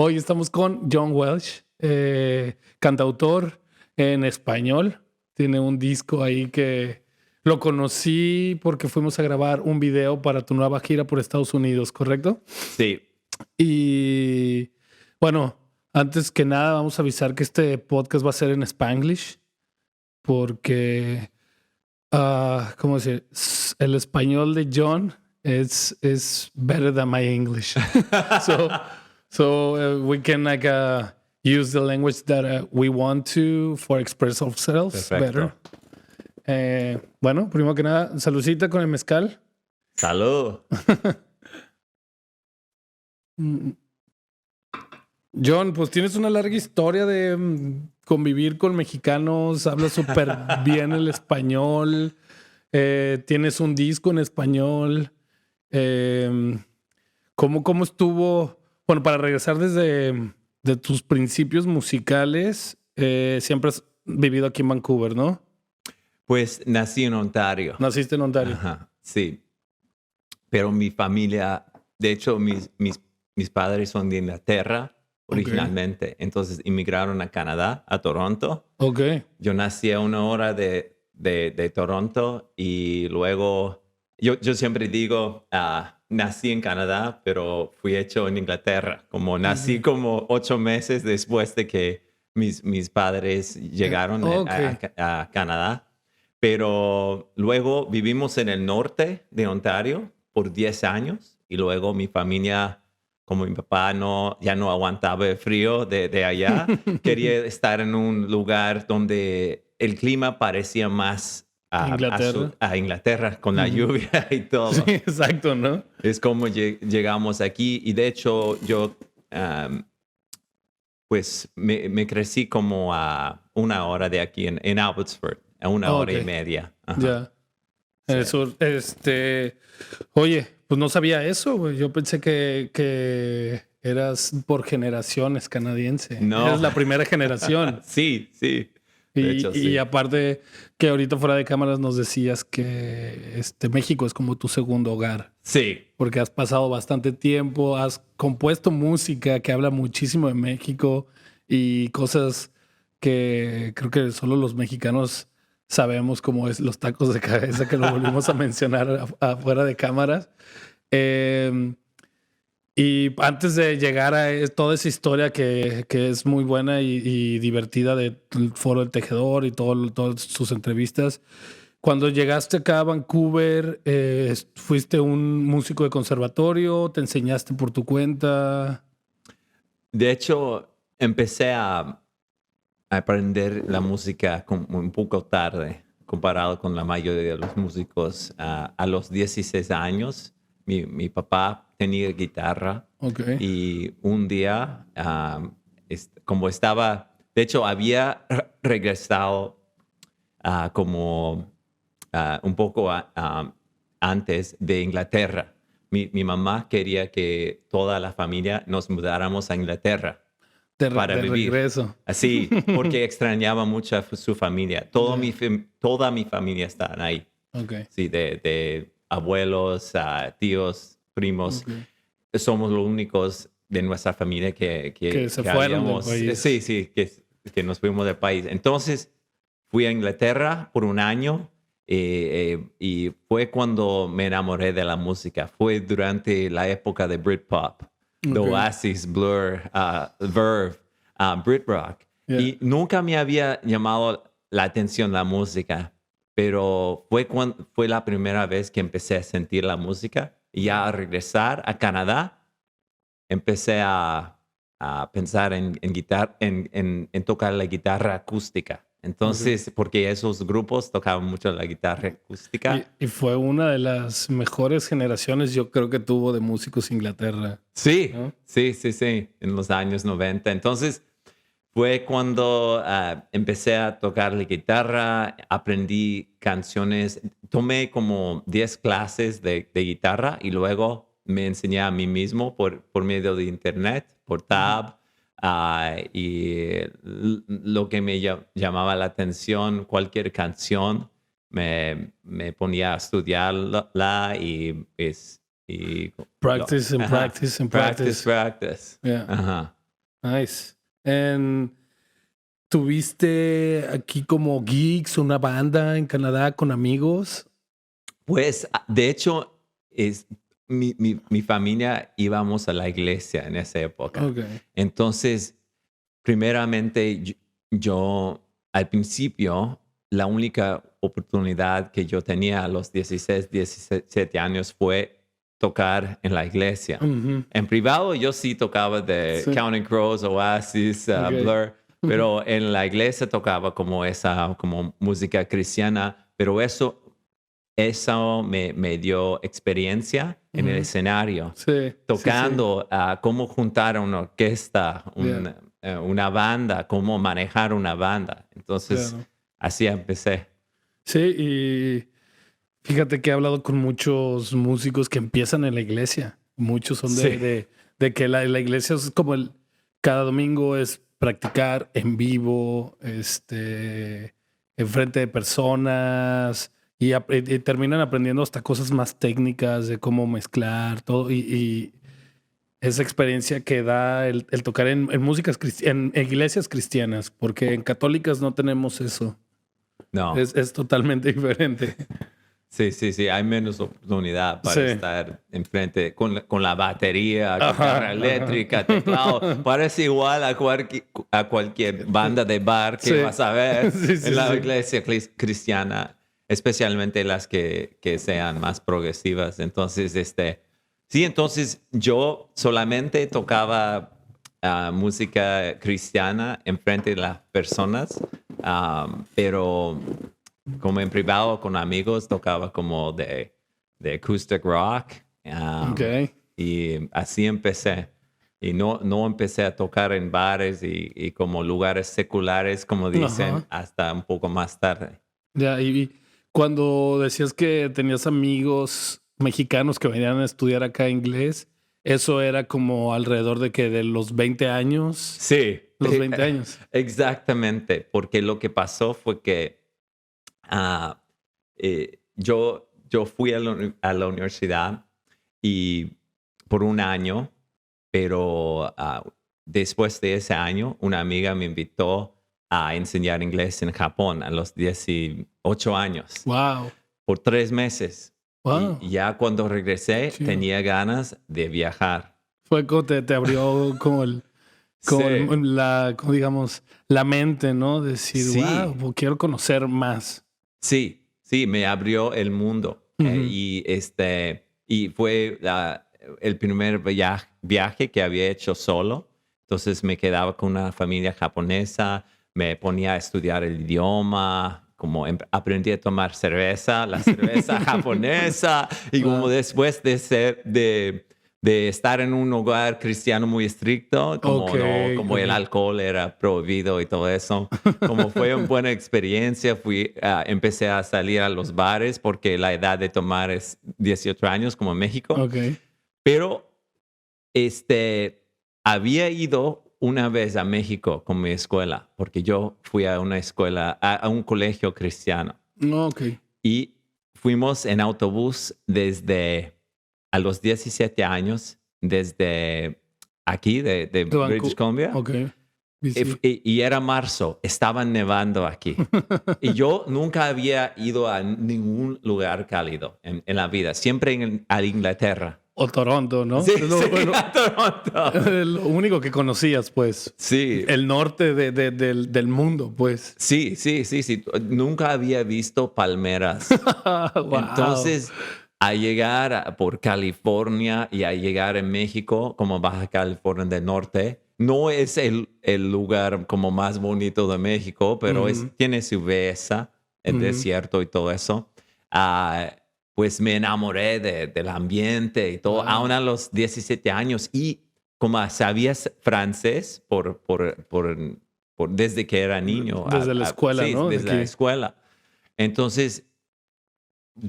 Hoy estamos con John Welsh, cantautor en español. Tiene un disco ahí que lo conocí porque fuimos a grabar un video para tu nueva gira por Estados Unidos, ¿correcto? Sí. Y bueno, antes que nada vamos a avisar que este podcast va a ser en Spanglish porque, ¿cómo decir? El español de John is better than my English. So we can use the language that we want to for express ourselves Perfecto. better. Bueno, primero que nada, saludcita con el mezcal. Salud. John, pues tienes una larga historia de convivir con mexicanos, hablas súper bien el español, tienes un disco en español. ¿Cómo estuvo? Bueno, para regresar desde de tus principios musicales, siempre has vivido aquí en Vancouver, ¿no? Pues nací en Ontario. Naciste en Ontario. Ajá, sí. Pero mi familia, de hecho, mis padres son de Inglaterra originalmente. Okay. Entonces inmigraron a Canadá, a Toronto. Ok. Yo nací a 1 hora de Toronto y luego, yo siempre digo, nací en Canadá, pero fui hecho en Inglaterra. Como nací como 8 meses después de que mis padres llegaron a Canadá. Pero luego vivimos en el norte de Ontario por 10 años y luego mi familia, como mi papá ya no aguantaba el frío de allá, quería estar en un lugar donde el clima parecía más a Inglaterra con la lluvia y todo. Sí, exacto, ¿no? Es como llegamos aquí y de hecho yo pues me crecí como a 1 hora de aquí en Abbotsford. A 1 hora y media. Ajá. Ya. En el sur. Oye, pues no sabía eso, güey. Yo pensé que eras por generaciones canadiense. No. Eres la primera generación. Sí. De hecho, sí. Y aparte que ahorita fuera de cámaras nos decías que México es como tu segundo hogar. Sí. Porque has pasado bastante tiempo, has compuesto música que habla muchísimo de México y cosas que creo que solo los mexicanos sabemos, cómo es los tacos de cabeza, que lo volvimos a mencionar afuera de cámaras. Y antes de llegar a toda esa historia que es muy buena y divertida del Foro del Tejedor y todas sus entrevistas, cuando llegaste acá a Vancouver, ¿fuiste un músico de conservatorio? ¿Te enseñaste por tu cuenta? De hecho, empecé a aprender la música como un poco tarde, comparado con la mayoría de los músicos. A los 16 años, mi papá tenía guitarra. Okay. Y un día, como estaba, de hecho, había regresado como un poco antes de Inglaterra. Mi mamá quería que toda la familia nos mudáramos a Inglaterra. Para vivir. Regreso. Así, porque extrañaba mucho a su familia. Toda mi familia está ahí. Okay. Sí, de abuelos, tíos, primos. Okay. Somos los únicos de nuestra familia que se fueron del país. Sí, que nos fuimos del país. Entonces, fui a Inglaterra por 1 año y fue cuando me enamoré de la música. Fue durante la época de Britpop. The Oasis, Blur, Verve, Brit Rock. Yeah. Y nunca me había llamado la atención la música, pero fue la primera vez que empecé a sentir la música. Y ya al regresar a Canadá, empecé a pensar en tocar la guitarra acústica. Entonces, porque esos grupos tocaban mucho la guitarra acústica. Y fue una de las mejores generaciones, yo creo, que tuvo de músicos Inglaterra. Sí, ¿no? Sí, en los años 90. Entonces, fue cuando empecé a tocar la guitarra, aprendí canciones, tomé como 10 clases de guitarra y luego me enseñé a mí mismo por medio de internet, por Tab. Y lo que me llamaba la atención, cualquier canción, me ponía a estudiarla y practice. Practice. Yeah. Nice. En- ¿Tuviste aquí como gigs, una banda en Canadá con amigos? Pues, de hecho, mi familia íbamos a la iglesia en esa época. Okay. Entonces, primeramente, yo, al principio, la única oportunidad que yo tenía a los 16, 17 años fue tocar en la iglesia. Ujú. En privado yo sí tocaba de Sí. Counting Crows, Oasis, Okay. Blur, pero en la iglesia tocaba como esa, como música cristiana, pero eso me dio experiencia en el Ujú. escenario, Sí, sí, sí. tocando cómo juntar una orquesta, Yeah, una banda, cómo manejar una banda. Entonces, claro. así empecé. Sí, y fíjate que he hablado con muchos músicos que empiezan en la iglesia. Muchos son Sí, de que la iglesia es como cada domingo es practicar en vivo, enfrente de personas y terminan aprendiendo hasta cosas más técnicas de cómo mezclar todo y esa experiencia que da el tocar en músicas, en iglesias cristianas, porque en católicas no tenemos eso. no. Es totalmente diferente. Sí, sí, sí, hay menos oportunidad para Sí. estar enfrente con la batería, guitarra Ajá, ajá. eléctrica, teclado. Parece igual a cualquier banda de bar que Sí, vas a ver sí, en sí, la sí. iglesia cristiana, especialmente las que sean más progresivas. Entonces, sí, entonces yo solamente tocaba música cristiana enfrente de las personas, pero como en privado con amigos tocaba como de acoustic rock, Ok. y así empecé. Y no empecé a tocar en bares y como lugares seculares, como dicen, Ajá. hasta un poco más tarde. Ya, y cuando decías que tenías amigos mexicanos que venían a estudiar acá inglés, eso era como alrededor de que de los 20 años, Sí, los 20 años. exactamente, porque lo que pasó fue que ah, yo fui a la universidad y por un año, pero después de ese año, una amiga me invitó a enseñar inglés en Japón a los 18 años Wow. por 3 meses. Y Wow. ya cuando regresé Chido. tenía ganas de viajar. Fue como te abrió como Sí, como digamos, la mente, ¿no? Decir, wow, sí, quiero conocer más. sí, sí, me abrió el mundo. Ujú. Y fue el primer viaje que había hecho solo. Entonces me quedaba con una familia japonesa, me ponía a estudiar el idioma, como aprendí a tomar cerveza, la cerveza japonesa, y como Wow. después de estar en un hogar cristiano muy estricto, Ok, como no, como ok. el alcohol era prohibido y todo eso, como fue una buena experiencia, empecé a salir a los bares porque la edad de tomar es 18 años, como en México. Ok. Pero había ido una vez a México con mi escuela, porque yo fui a una escuela, a un colegio cristiano. Ok. Y fuimos en autobús desde a los 17 años, desde aquí, de De British Vancouver. Columbia, Ok. BC. y era marzo, estaba nevando aquí. Y yo nunca había ido a ningún lugar cálido en la vida, siempre a Inglaterra. O Toronto, ¿no? Sí, Es sí, a Toronto. lo único que conocías, pues. Sí, El norte del mundo, pues. sí, sí, sí, sí. Nunca había visto palmeras. Wow. Entonces, a llegar por California y a llegar en México, como Baja California del Norte, no es el lugar como más bonito de México, pero tiene su belleza, el desierto y todo eso. Ah, pues me enamoré del ambiente y todo, aún Wow. a los 17 años. Y como sabías francés desde que era niño, Desde la escuela, sí, ¿no? De desde la aquí. escuela. Entonces,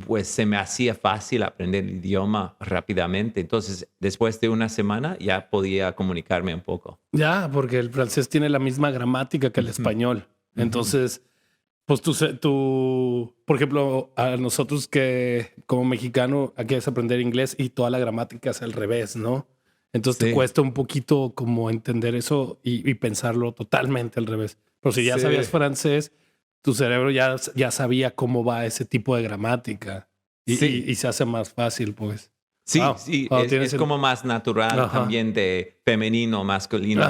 pues se me hacía fácil aprender el idioma rápidamente. Entonces, después de una semana ya podía comunicarme un poco. Ya, porque el francés tiene la misma gramática que el Ujú, español. ujú. Entonces, pues por ejemplo, a nosotros que como mexicano aquí es aprender inglés y toda la gramática es al revés, ¿no? Entonces te cuesta un poquito como entender eso y pensarlo totalmente al revés. Pero si ya sabías francés, tu cerebro ya sabía cómo va ese tipo de gramática y se hace más fácil, pues. Sí, sí, es como más natural también de femenino, masculino.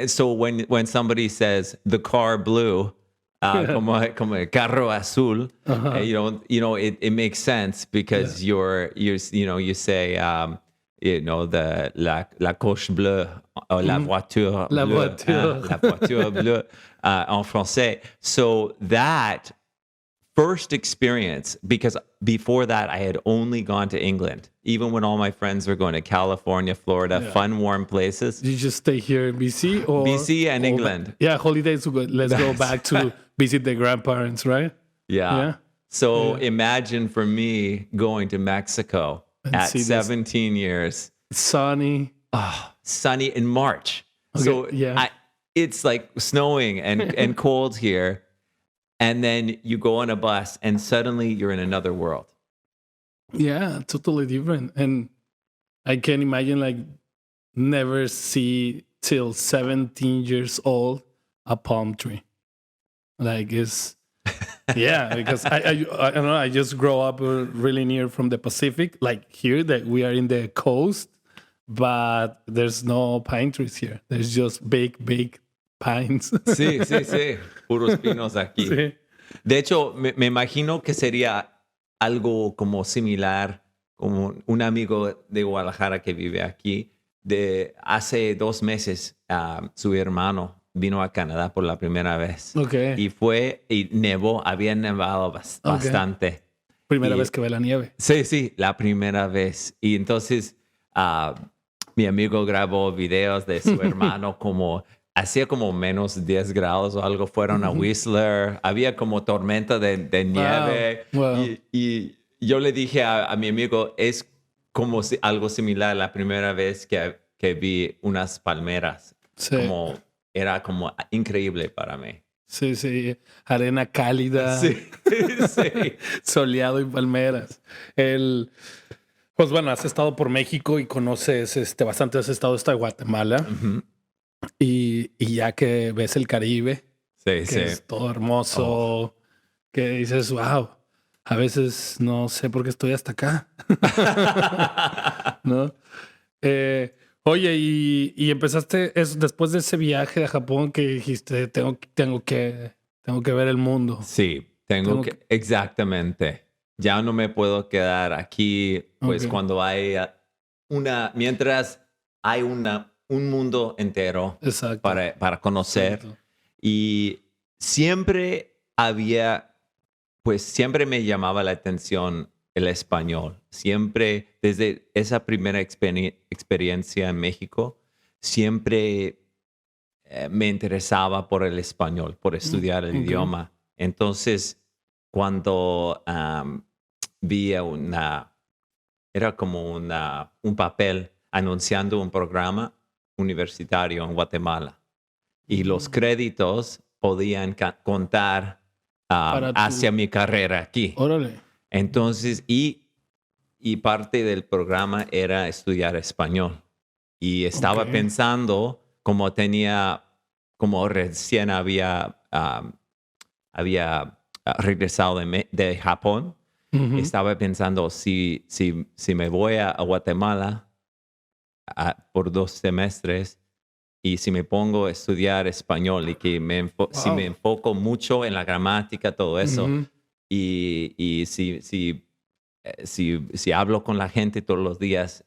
So when somebody says the car blue, como el carro azul, you know, it makes sense because you say, la coche bleue, or la voiture bleue, la voiture bleue en français. So that first experience, because before that I had only gone to England, even when all my friends were going to California, Florida, fun, warm places. Did you just stay here in BC or BC and England? Holidays. Let's go back to visit the grandparents, right? Yeah. So imagine for me going to Mexico at 17 years. Sunny. Sunny in March. Okay, so it's like snowing and cold here. And then you go on a bus and suddenly you're in another world. Yeah, totally different. And I can imagine like never see till 17 years old a palm tree. Like it's, because I don't know, I just grow up really near from the Pacific, like here that we are in the coast, but there's no pine trees here. There's just big pines. Sí. Puros pinos aquí. Sí. De hecho, me imagino que sería algo como similar, como un amigo de Guadalajara que vive aquí, de hace 2 meses, su hermano vino a Canadá por la primera vez. Okay. Y nevó, había nevado bastante. Primera vez que ve la nieve. Sí, la primera vez. Y entonces mi amigo grabó videos de su hermano como hacía como menos 10 grados o algo. Fueron a Whistler. Había como tormenta de nieve. Wow. Y yo le dije a mi amigo, es como algo similar la primera vez que vi unas palmeras. Sí. Era como increíble para mí. Sí. Arena cálida. Sí. Soleado y palmeras. Pues bueno, has estado por México y conoces bastante. Has estado hasta Guatemala. Uh-huh. Y ya que ves el Caribe, que es todo hermoso, que dices, wow, a veces no sé por qué estoy hasta acá. ¿No? Oye, y empezaste después de ese viaje a Japón que dijiste, tengo que ver el mundo. Sí, tengo que exactamente. Ya no me puedo quedar aquí, pues cuando hay mientras hay un mundo entero para conocer. Exacto. Y siempre siempre me llamaba la atención el español. Siempre, desde esa primera experiencia en México, siempre me interesaba por el español, por estudiar el idioma. Entonces, cuando vi era como un papel anunciando un programa universitario en Guatemala. Y los créditos podían contar hacia mi carrera aquí. Órale. Entonces, y parte del programa era estudiar español. Y estaba pensando, como recién había regresado de Japón, estaba pensando si me voy a Guatemala por 2 semestres y si me pongo a estudiar español y que si me enfoco mucho en la gramática, todo eso, y si hablo con la gente todos los días,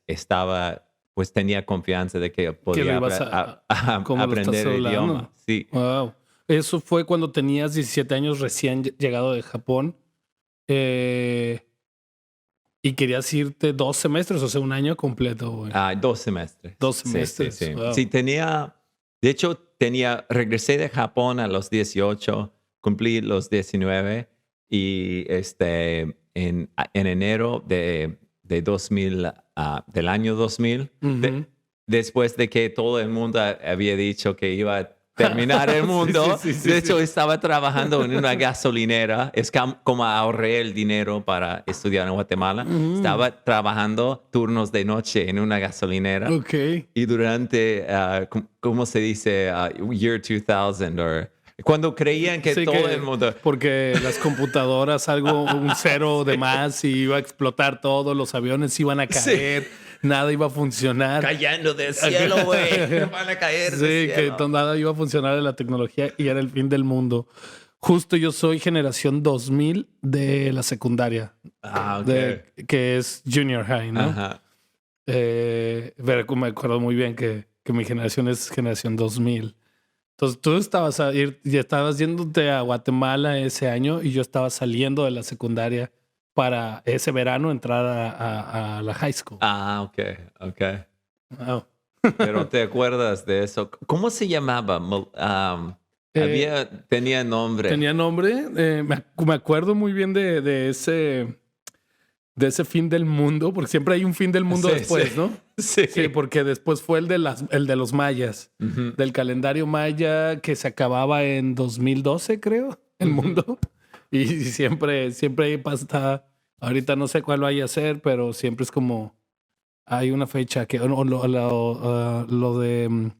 tenía confianza de que podía aprender el idioma. Sí. Wow. Eso fue cuando tenías 17 años recién llegado de Japón. Y querías irte 2 semestres, o sea, 1 año completo, güey. 2 semestres. 2 semestres. Sí. Wow. Sí, regresé de Japón a los 18, cumplí los 19 y en enero de 2000, del año 2000, después de que todo el mundo había dicho que iba a terminar el mundo. Sí, De hecho, estaba trabajando en una gasolinera. Es como ahorré el dinero para estudiar en Guatemala. Estaba trabajando turnos de noche en una gasolinera. Ok. Y durante, ¿cómo se dice? Year 2000, o cuando creían que Sí, todo el mundo... porque las computadoras, un cero de más y iba a explotar todo, los aviones iban a caer, nada iba a funcionar. Cayendo del cielo, güey. Van a caer Sí, del cielo. que nada iba a funcionar en la tecnología y era el fin del mundo. Justo yo soy generación 2000 de la secundaria, Ok. que es junior high, ¿no? Ajá. Pero me acuerdo muy bien que mi generación es generación 2000. Entonces tú ya estabas yéndote a Guatemala ese año y yo estaba saliendo de la secundaria para ese verano entrar a la high school. Ok. Wow. Pero ¿te acuerdas de eso? ¿Cómo se llamaba? Tenía nombre. Tenía nombre. Me acuerdo muy bien de ese fin del mundo, porque siempre hay un fin del mundo después, ¿no? Sí. Sí, porque después fue el de los mayas, del calendario maya que se acababa en 2012, creo, el mundo. Y siempre pasa, ahorita no sé cuál vaya a ser, pero siempre es como, hay una fecha que, lo de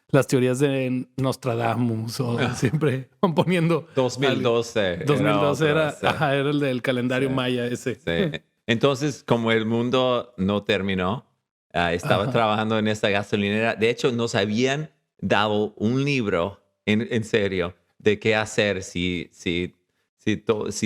las teorías de Nostradamus, siempre van poniendo. 2012. 2012 era sí. era el del calendario maya ese. Sí. Entonces, como el mundo no terminó, estaba trabajando en esta gasolinera. De hecho, nos habían dado un libro, en serio, de qué hacer si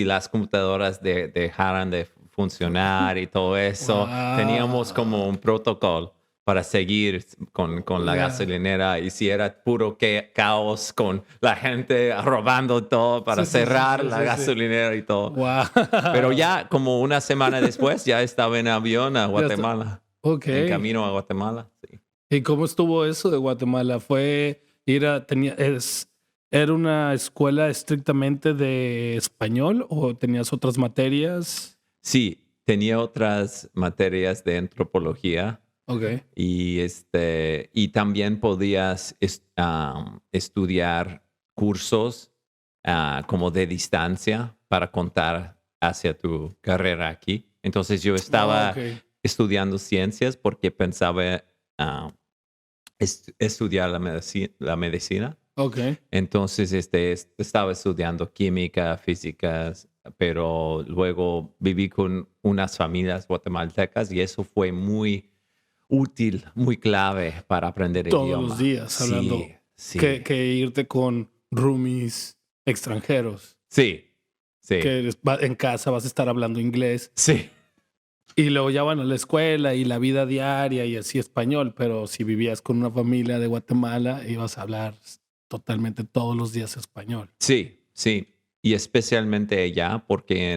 las computadoras dejaran de funcionar y todo eso. Wow. Teníamos como un protocolo para seguir con la gasolinera, y si era puro caos con la gente robando todo para cerrar la gasolinera y todo. Wow. Pero ya como una semana después ya estaba en avión a Guatemala. Ok. En camino a Guatemala, sí. ¿Y cómo estuvo eso de Guatemala? ¿Era una escuela estrictamente de español o tenías otras materias? Sí, tenía otras materias de antropología. Ok. Y también podías estudiar cursos como de distancia para contar hacia tu carrera aquí. Entonces yo estaba estudiando ciencias porque pensaba estudiar la medicina. Ok. Entonces estaba estudiando química, físicas, pero luego viví con unas familias guatemaltecas y eso fue muy útil, muy clave para aprender Todos idioma. los días hablando. Sí. Que irte con roomies extranjeros. Sí. Que en casa vas a estar hablando inglés. Sí. Y luego ya van a la escuela y la vida diaria y así español. Pero si vivías con una familia de Guatemala, ibas a hablar totalmente todos los días español. Sí. Y especialmente allá porque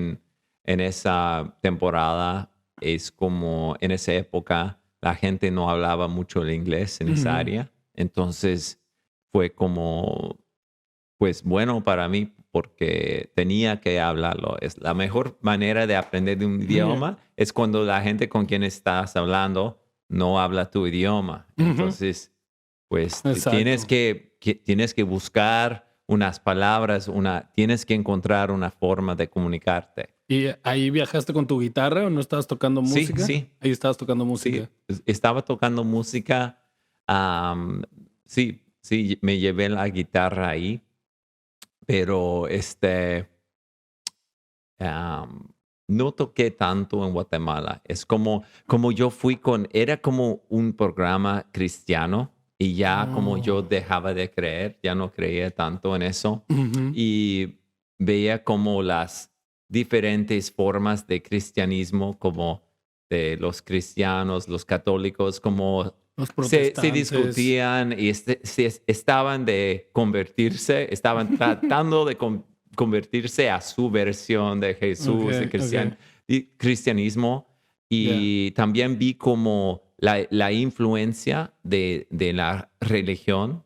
en esa temporada es como en esa época la gente no hablaba mucho el inglés en esa área. Entonces fue como, pues bueno para mí porque tenía que hablarlo. Es la mejor manera de aprender de un idioma es cuando la gente con quien estás hablando no habla tu idioma. Entonces, pues tienes que buscar unas palabras, tienes que encontrar una forma de comunicarte. ¿Y ahí viajaste con tu guitarra o no estabas tocando música? Sí. Ahí estabas tocando música. Sí, estaba tocando música. Sí, me llevé la guitarra ahí, pero no toqué tanto en Guatemala. Es como yo fui era como un programa cristiano y ya como yo dejaba de creer, ya no creía tanto en eso y veía como las diferentes formas de cristianismo, como de los cristianos, los católicos, como se discutían y estaban de convertirse, estaban tratando de convertirse a su versión de Jesús, de cristianismo. Y también vi como la influencia de la religión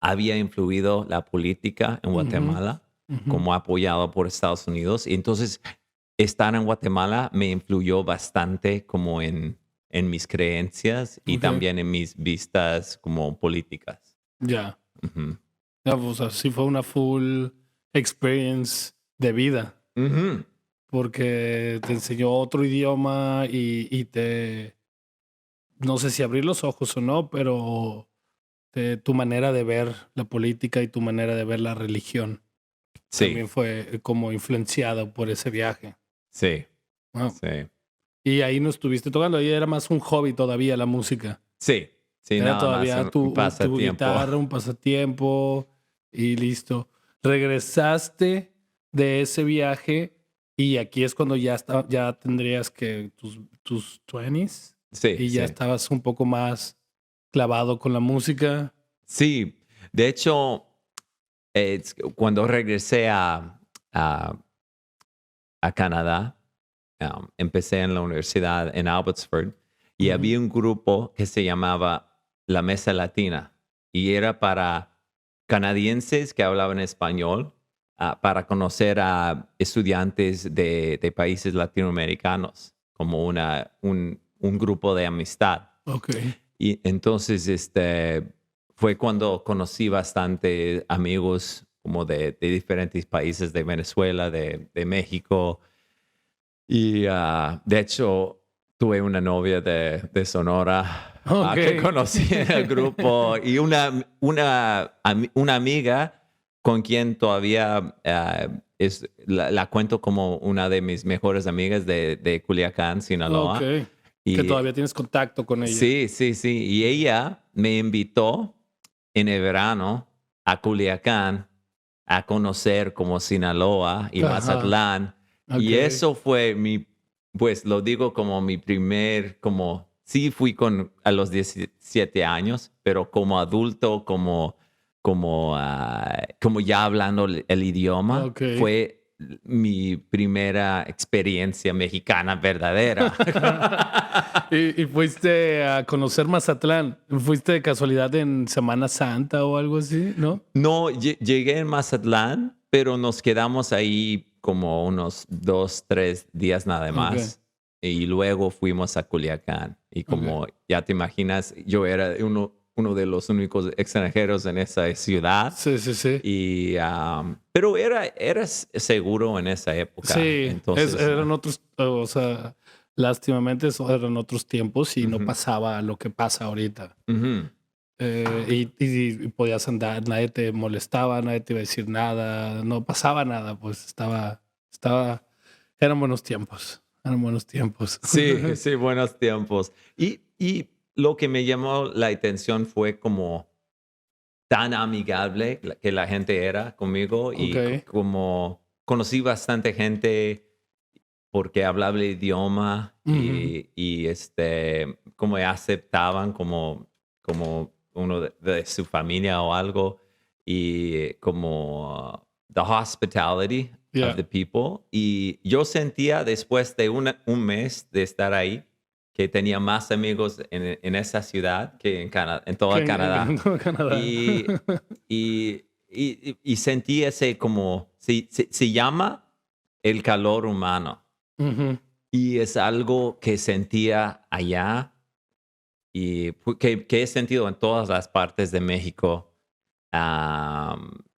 había influido la política en Guatemala, como apoyado por Estados Unidos. Y entonces estar en Guatemala me influyó bastante como en mis creencias y también en mis vistas como políticas. Ya. Ujú. No, pues así fue una full experience de vida, Ujú. porque te enseñó otro idioma y te, no sé si abrir los ojos o no, pero tu manera de ver la política y tu manera de ver la religión Sí, también fue como influenciada por ese viaje. sí, Wow. sí. Y ahí no estuviste tocando, ahí era más un hobby todavía la música. Sí, sí, Era nada más todavía un tu pasatiempo. guitarra, un pasatiempo y listo. Regresaste de ese viaje y aquí es cuando ya tendrías que tus 20s Sí, y ya sí. estabas un poco más clavado con la música. Sí, de hecho, cuando regresé a, a Canadá, empecé en la universidad en Abbotsford y Ujú. había un grupo que se llamaba La Mesa Latina y era para canadienses que hablaban español, para conocer a estudiantes de países latinoamericanos, como un grupo de amistad. Ok. Y entonces fue cuando conocí bastante amigos como de diferentes países, de Venezuela, de México. Y de hecho tuve una novia de Sonora Ok. que conocí en el grupo y una amiga con quien todavía la cuento como una de mis mejores amigas de Culiacán, Ok. Sinaloa. Que Y todavía tienes contacto con ella. sí, sí, sí. Y ella me invitó en el verano a Culiacán a conocer como Sinaloa y Ajá. Mazatlán. Ok. Y eso fue pues lo digo como mi sí fui a los 17 años, pero como adulto, como ya hablando el idioma, Ok. fue mi primera experiencia mexicana verdadera. Y fuiste a conocer Mazatlán. ¿Fuiste de casualidad en Semana Santa o algo así, no? No, llegué en Mazatlán, pero nos quedamos ahí como unos 2, 3 días nada Ok, más. Y luego fuimos a Culiacán. Y ok. como ya te imaginas, yo era uno de los únicos extranjeros en esa ciudad. Sí, sí, sí. Pero era seguro en esa época. Sí, Entonces, eran otros, o sea, lástimamente eran otros tiempos y no ujú, pasaba lo que pasa ahorita. ujú. Y podías andar, nadie te molestaba, nadie te iba a decir nada, no pasaba nada, pues eran buenos tiempos. Sí, sí, buenos tiempos. Y lo que me llamó la atención fue como tan amigable que la gente era conmigo Ok. y como conocí bastante gente porque hablaba el idioma Ujú. y como me aceptaban como uno de su familia o algo y como the hospitality of Ya. the people. Y yo sentía después de un mes de estar ahí que tenía más amigos en esa ciudad que en Canadá, en toda En Canadá. Canadá. Y, y sentí ese como, se llama el calor humano. Ujú. Y es algo que sentía allá y que he sentido en todas las partes de México,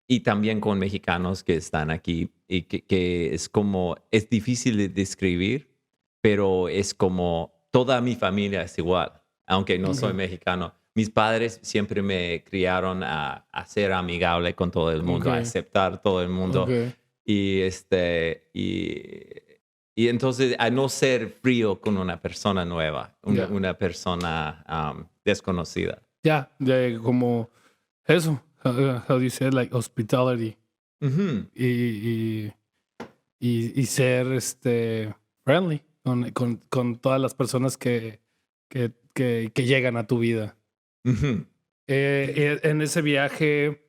y también con mexicanos que están aquí y que es como, es difícil de describir, pero es como toda mi familia es igual, aunque no soy Ok, mexicano. Mis padres siempre me criaron a ser amigable con todo el mundo, a ok, aceptar todo el mundo ok. y y entonces a no ser frío con una persona nueva, Ya. una persona desconocida. Ya, como eso. How do you say it? Like hospitality. Ujú. Y, y ser friendly con todas las personas que llegan a tu vida. Ujú. En ese viaje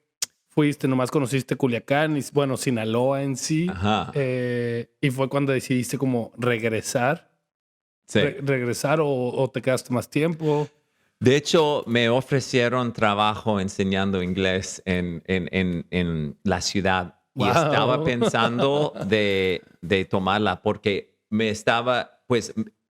fuiste, nomás conociste Culiacán y bueno, Sinaloa en sí. Ajá. Y fue cuando decidiste como regresar. Sí. Regresar o te quedaste más tiempo. De hecho, me ofrecieron trabajo enseñando inglés en la ciudad y estaba Wow. pensando de tomarla porque pues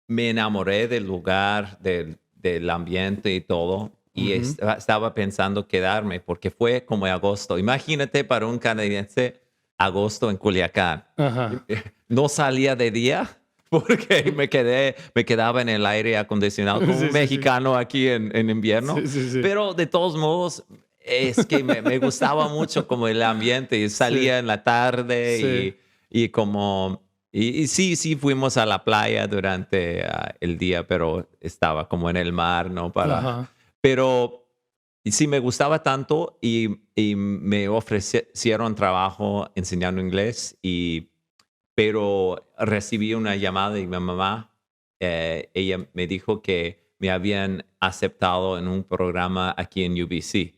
me enamoré del lugar, del ambiente y todo. y estaba pensando quedarme porque fue como en agosto. Imagínate para un canadiense, agosto en Culiacán. Ajá. No salía de día porque me quedaba en el aire acondicionado como Sí, un sí, sí. mexicano aquí en invierno. Sí, sí, sí. Pero de todos modos, es que me gustaba mucho como el ambiente y salía en la tarde Sí. y como... Y sí, fuimos a la playa durante el día, pero estaba como en el mar, ¿no? Ajá. Pero sí me gustaba tanto y me ofrecieron trabajo enseñando inglés, pero recibí una llamada de mi mamá. Ella me dijo que me habían aceptado en un programa aquí en UBC,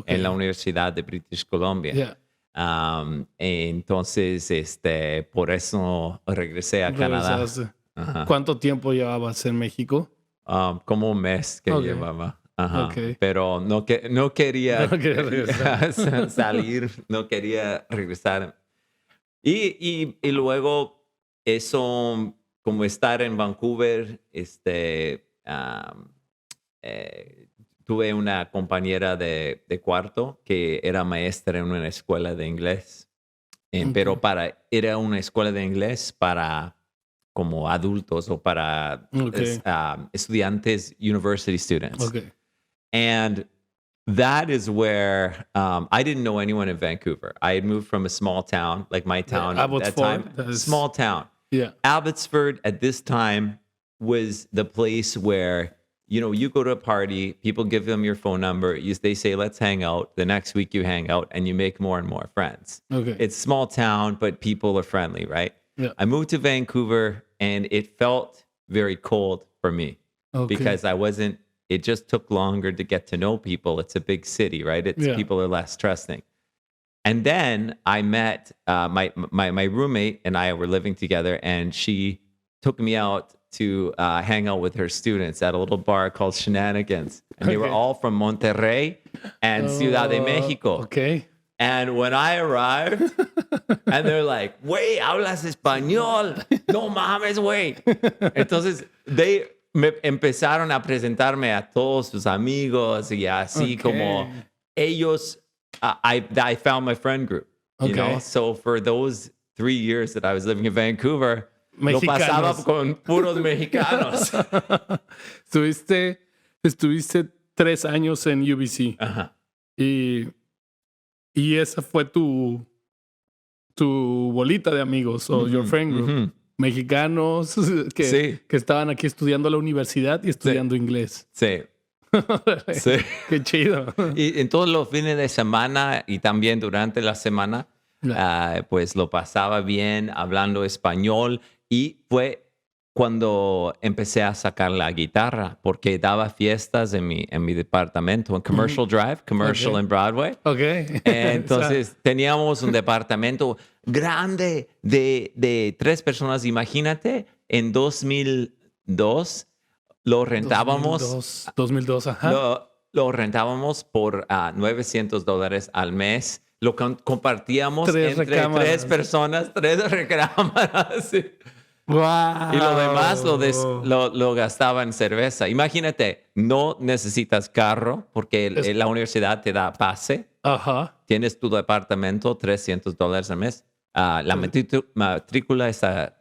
en la Ok. Universidad de British Columbia. Ya. Entonces, por eso regresé a Canadá. Regresaste. Ajá. ¿Cuánto tiempo llevabas en México? Como un mes que Ok. llevaba. Ajá. Ok. Pero no No quería quería regresar. salir, no quería regresar. Y luego eso, como estar en Vancouver, eh, tuve una compañera de cuarto que era maestra en una escuela de inglés. Pero Ok. era una escuela de inglés para como adultos o para Ok. estudiantes, university students. Ok. And that is where I didn't know anyone in Vancouver. I had moved from a small town, like my town at that time, Abbotsford. That is. small town. Yeah. Abbotsford at this time was the place where, you go to a party, people give them your phone number, they say, let's hang out. The next week you hang out and you make more and more friends. Okay. It's small town, but people are friendly, right? Yeah. I moved to Vancouver and it felt very cold for me Okay. because it just took longer to get to know people. It's a big city, right? Yeah. People are less trusting. And then I met my roommate and I were living together, and she took me out to hang out with her students at a little bar called Shenanigans. And they were Okay. all from Monterrey and Ciudad de Mexico. Okay. And when I arrived, and they're like, güey, hablas español. No mames, güey. Entonces, me empezaron a presentarme a todos sus amigos y así como ellos. I found my friend group, Okay. So for those 3 years that I was living in Vancouver, lo Mexicanos. pasaba con puros mexicanos. Estuviste 3 años en UBC. Ajá. Y esa fue tu bolita de amigos o your friend group. Ujú. Mexicanos Sí. que estaban aquí estudiando la universidad y estudiando inglés. Sí. Sí. Qué chido. Y en todos los fines de semana y también durante la semana, pues lo pasaba bien hablando español, y fue cuando empecé a sacar la guitarra porque daba fiestas en mi departamento, en Commercial Drive, Commercial en Broadway. Ok. Entonces teníamos un departamento grande de 3 personas. Imagínate, en 2002 lo rentábamos. 2002, ajá. Lo rentábamos por $900 al mes. Lo compartíamos 3 entre recámaras. 3 personas, 3 recámaras. Sí. Wow. Y lo demás lo gastaba en cerveza. Imagínate, no necesitas carro porque la universidad te da pase. Ajá. Tienes tu departamento, $300 al mes. La matrícula está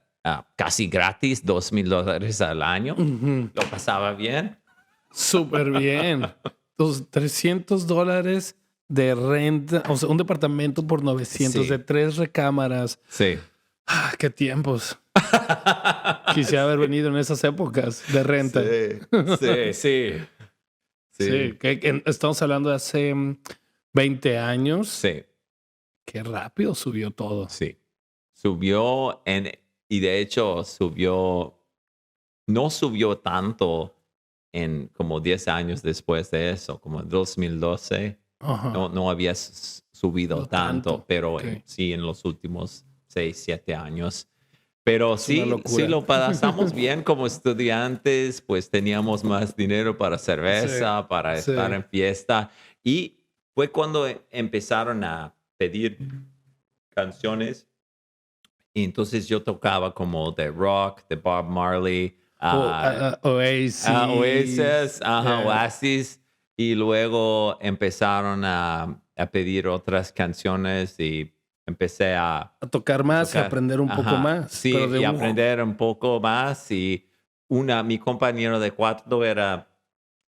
casi gratis, $2,000 al año. Lo pasaba bien. Súper bien. Entonces, $300 de renta, o sea, un departamento por 900 Sí. de 3 recámaras. Sí. Qué tiempos. Quisiera haber venido en esas épocas de renta. Sí. Sí, que estamos hablando de hace 20 años. Sí. Qué rápido subió todo. Sí. Subió y de hecho no subió tanto en como 10 años después de eso, como en 2012. Ajá. No había subido No tanto, tanto. pero Ok. sí en los últimos 6, 7 años. Pero Es una sí locura. lo pasamos bien como estudiantes, pues teníamos más dinero para cerveza, para sí. estar en fiesta. Y fue cuando empezaron a pedir canciones. Y entonces yo tocaba como de rock, de Bob Marley, Oasis. Oasis, Yeah. Oasis. Y luego empezaron a pedir otras canciones y empecé a A tocar más y tocar. aprender un poco Ajá, más. sí, Pero de y aprender un poco más. Y mi compañero de cuarto era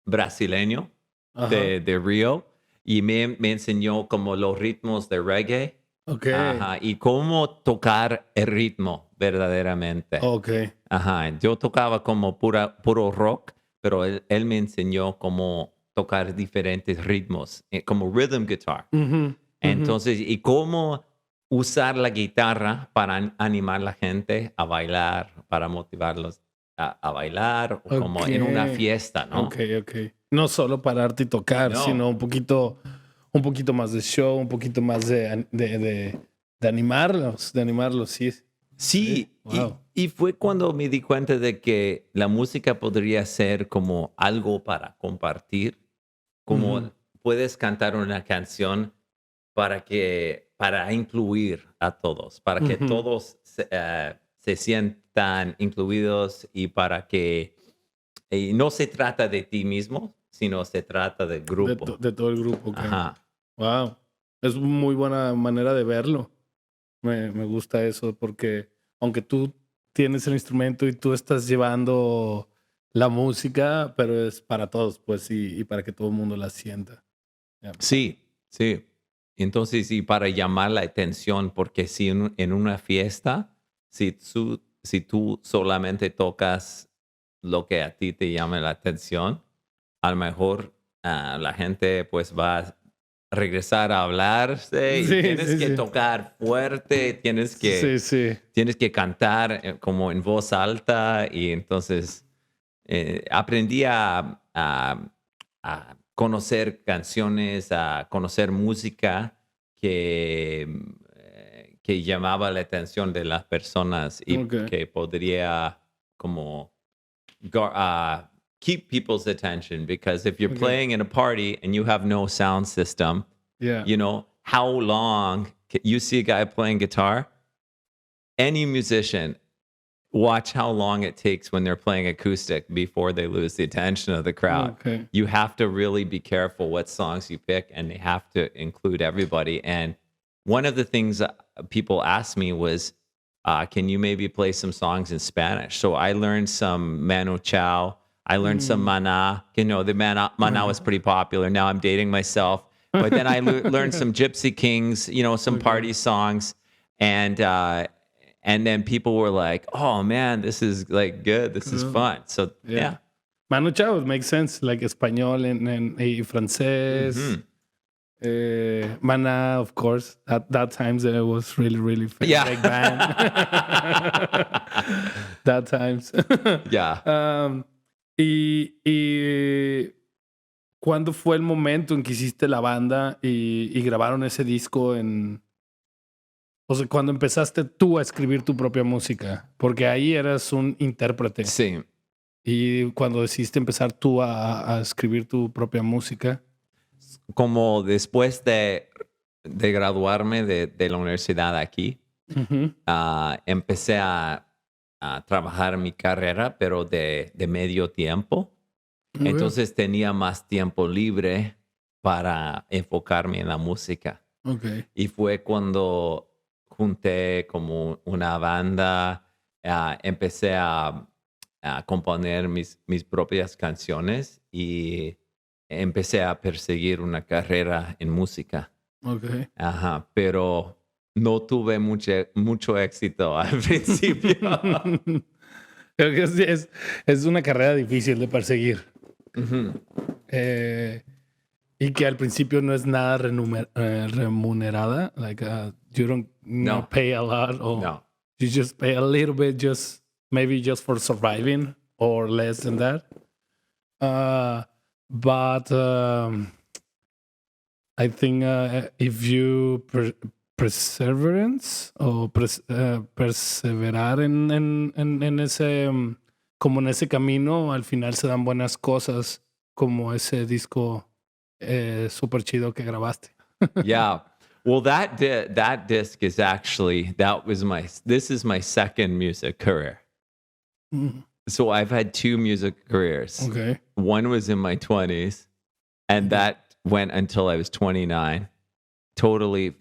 brasileño Ajá. de Río y me enseñó como los ritmos de reggae. Ok. Ajá, y cómo tocar el ritmo verdaderamente. Ok. Ajá, yo tocaba como puro rock, pero él me enseñó cómo tocar diferentes ritmos, como rhythm guitar. Ujú, ujú. Entonces, y cómo usar la guitarra para animar a la gente a bailar, para motivarlos a bailar, o como en una Ok. fiesta, ¿no? Ok, ok. No solo pararte y tocar, No. sino un poquito más de show, un poquito más de animarlos, sí. Sí, Sí, wow. y fue cuando me di cuenta de que la música podría ser como algo para compartir, como Ujú, puedes cantar una canción para incluir a todos, para que ujú. todos se sientan incluidos y para que no se trata de ti mismo, sino se trata del grupo. De todo el grupo, ok. Ajá. Wow. Es muy buena manera de verlo. Me gusta eso porque aunque tú tienes el instrumento y tú estás llevando la música, pero es para todos, pues, y para que todo el mundo la sienta. Ya. Sí, sí. Entonces, y para llamar la atención, porque si en una fiesta, si tú solamente tocas lo que a ti te llama la atención, a lo mejor la gente pues va a regresar a hablarse y Sí, tienes sí, que sí. tocar fuerte, Sí, sí. tienes que cantar como en voz alta y entonces aprendí a conocer canciones, a conocer música que llamaba la atención de las personas y Ok. que podría como keep people's attention because if you're Ok. playing in a party and you have no sound system, Yeah. how long you see a guy playing guitar, any musician, watch how long it takes when they're playing acoustic before they lose the attention of the crowd. Okay. You have to really be careful what songs you pick, and they have to include everybody. And one of the things people asked me was, can you maybe play some songs in Spanish? So I learned some Manu Chao. I learned some Mm. Mana. The Mana was Uh-huh. pretty popular. Now I'm dating myself. But then I learned some Gypsy Kings, some Okay. party songs. And and then people were like, "Oh man, this is like good. This is Cool. fun." So Yeah. yeah. Manu Chao makes sense, like español y francés. Hmm. Mana, of course. That times it was really, really Yeah. big band. That times. Yeah. Um, y ¿cuándo fue el momento en que hiciste la banda y grabaron ese disco o sea, cuando empezaste tú a escribir tu propia música? Porque ahí eras un intérprete. Sí. Y cuando decidiste empezar tú a escribir tu propia música. Como después de graduarme de la universidad aquí, Ujú. empecé a trabajar mi carrera, pero de medio tiempo. Ok. Entonces tenía más tiempo libre para enfocarme en la música. Ok. Y fue cuando junté como una banda, empecé a componer mis propias canciones y empecé a perseguir una carrera en música. Ok. Ajá, pero no tuve mucho éxito al principio. Creo que sí es una carrera difícil de perseguir. Ujú. Eh, y que al principio no es nada remunerada. Like, you don't No, pay a lot, or no. you just pay a little bit, maybe just for surviving, or less than that. Uh, but I think if you perseverance o perseverar en ese, como en ese camino, al final se dan buenas cosas, como ese disco súper chido que grabaste. Yeah. Well, that disc is actually this is my second music career. Mm, So I've had two music careers. okay. One was in my 20s And that went until I was 29. Totally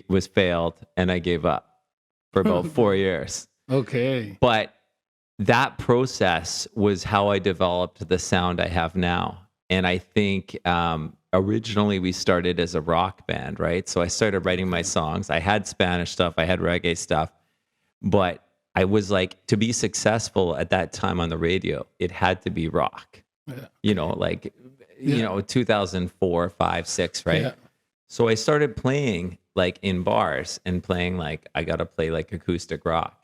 was failed, and I gave up for about 4 years. Okay. But that process was how I developed the sound I have now. And I think originally we started as a rock band, right? So I started writing my songs. I had Spanish stuff, I had reggae stuff, but I was like, to be successful at that time on the radio, it had to be rock. Yeah. You know, like, you know, 2004, 5, 6, right? Yeah. So I started playing like in bars and playing like, I got to play like acoustic rock.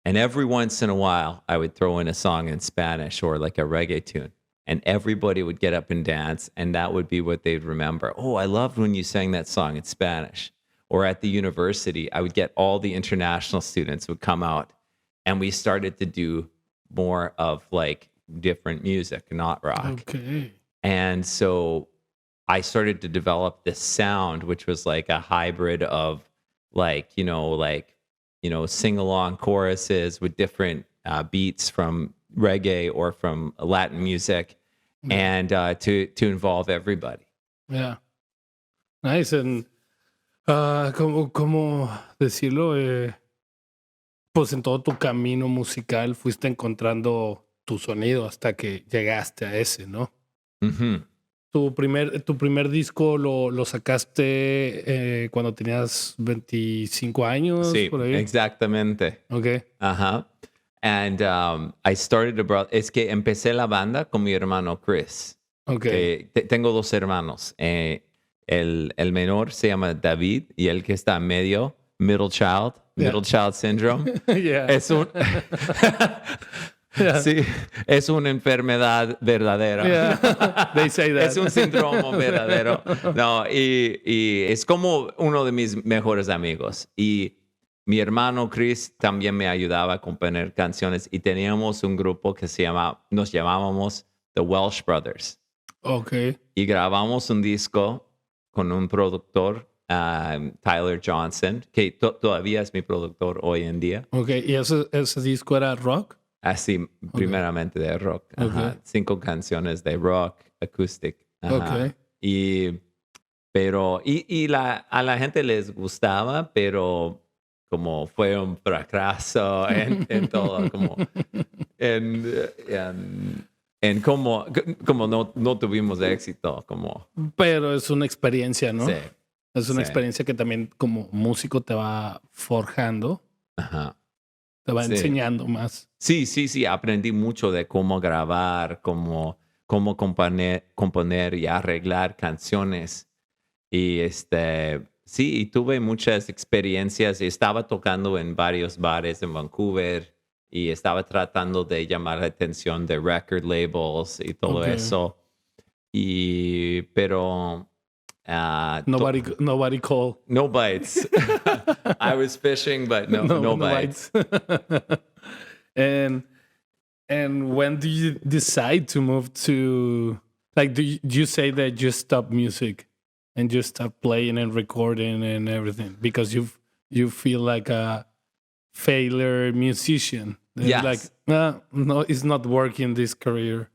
And every once in a while, I would throw in a song in Spanish or like a reggae tune. And everybody would get up and dance. And that would be what they'd remember. Oh, I loved when you sang that song in Spanish. Or at the university, I would get all the international students would come out. And we started to do more of like different music, not rock. Okay. And so I started to develop this sound, which was like a hybrid of like, sing-along choruses with different beats from reggae or from Latin music, and to involve everybody. Yeah. Nice. And ¿cómo decirlo? Pues en todo tu camino musical fuiste encontrando tu sonido hasta que llegaste a ese, ¿no? Mm-hmm. Tu primer disco lo sacaste cuando tenías 25 años, Sí, por ahí. exactamente. Okay. Ajá. And I started es que empecé la banda con mi hermano Chris. Okay. Tengo 2 hermanos. El menor se llama David y el que está en medio, middle child syndrome. Yeah. Es un Yeah. Sí, es una enfermedad verdadera. Yeah. They say that. Es un síndrome verdadero. No, y es como uno de mis mejores amigos. Y mi hermano Chris también me ayudaba a componer canciones y teníamos un grupo que nos llamábamos The Welsh Brothers. Okay. Y grabamos un disco con un productor, Tyler Johnson, que todavía es mi productor hoy en día. Okay. ¿Y ese disco era rock? Así, primeramente de rock. Ajá. Okay. 5 canciones de rock, acoustic. Ajá. Okay. Y a la gente les gustaba, pero como fue un fracaso en todo, como en como no tuvimos éxito, como. Pero es una experiencia, ¿no? Sí. Es una experiencia que también como músico te va forjando. Ajá. Te va enseñando más. Sí. Aprendí mucho de cómo grabar, cómo componer y arreglar canciones. Y sí, tuve muchas experiencias. Estaba tocando en varios bares en Vancouver y estaba tratando de llamar la atención de record labels y todo eso. Pero nobody called. No bites. I was fishing, but no bites. And when do you decide to move to, like, do you say that you stop music and you stop playing and recording and everything because you feel like a failure musician? Yes. Like, no, it's not working this career.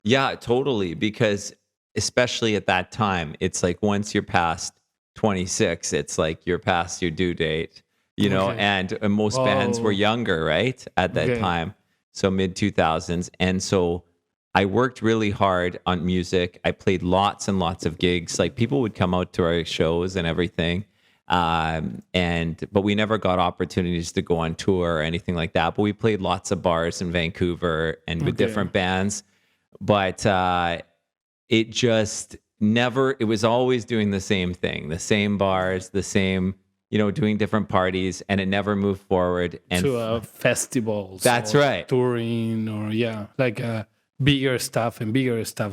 Yeah, totally. Because especially at that time, it's like once you're past 26, it's like you're past your due date, and most bands were younger, right? At that time. So mid 2000s. And so I worked really hard on music. I played lots and lots of gigs. Like people would come out to our shows and everything. But we never got opportunities to go on tour or anything like that. But we played lots of bars in Vancouver and with different bands. But it just it was always doing the same thing, the same bars, the same, doing different parties, and it never moved forward. And to festivals. That's right. Touring or, like bigger stuff,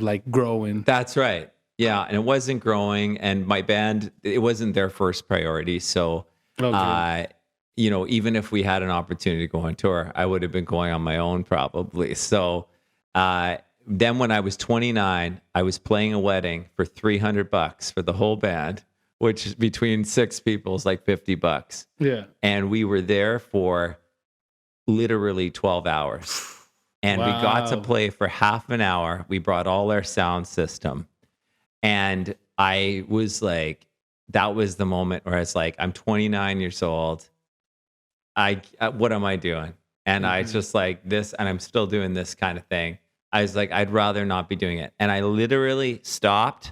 like growing. That's right. Yeah, and it wasn't growing, and my band, it wasn't their first priority. So, even if we had an opportunity to go on tour, I would have been going on my own probably. So, then when I was 29, I was playing a wedding for $300 for the whole band, which between 6 people is like $50. Yeah. And we were there for literally 12 hours. And we got to play for half an hour. We brought all our sound system. And I was like, that was the moment where I was like, I'm 29 years old. What am I doing? And I Mhm. just like this, and I'm still doing this kind of thing. I was like, I'd rather not be doing it. And I literally stopped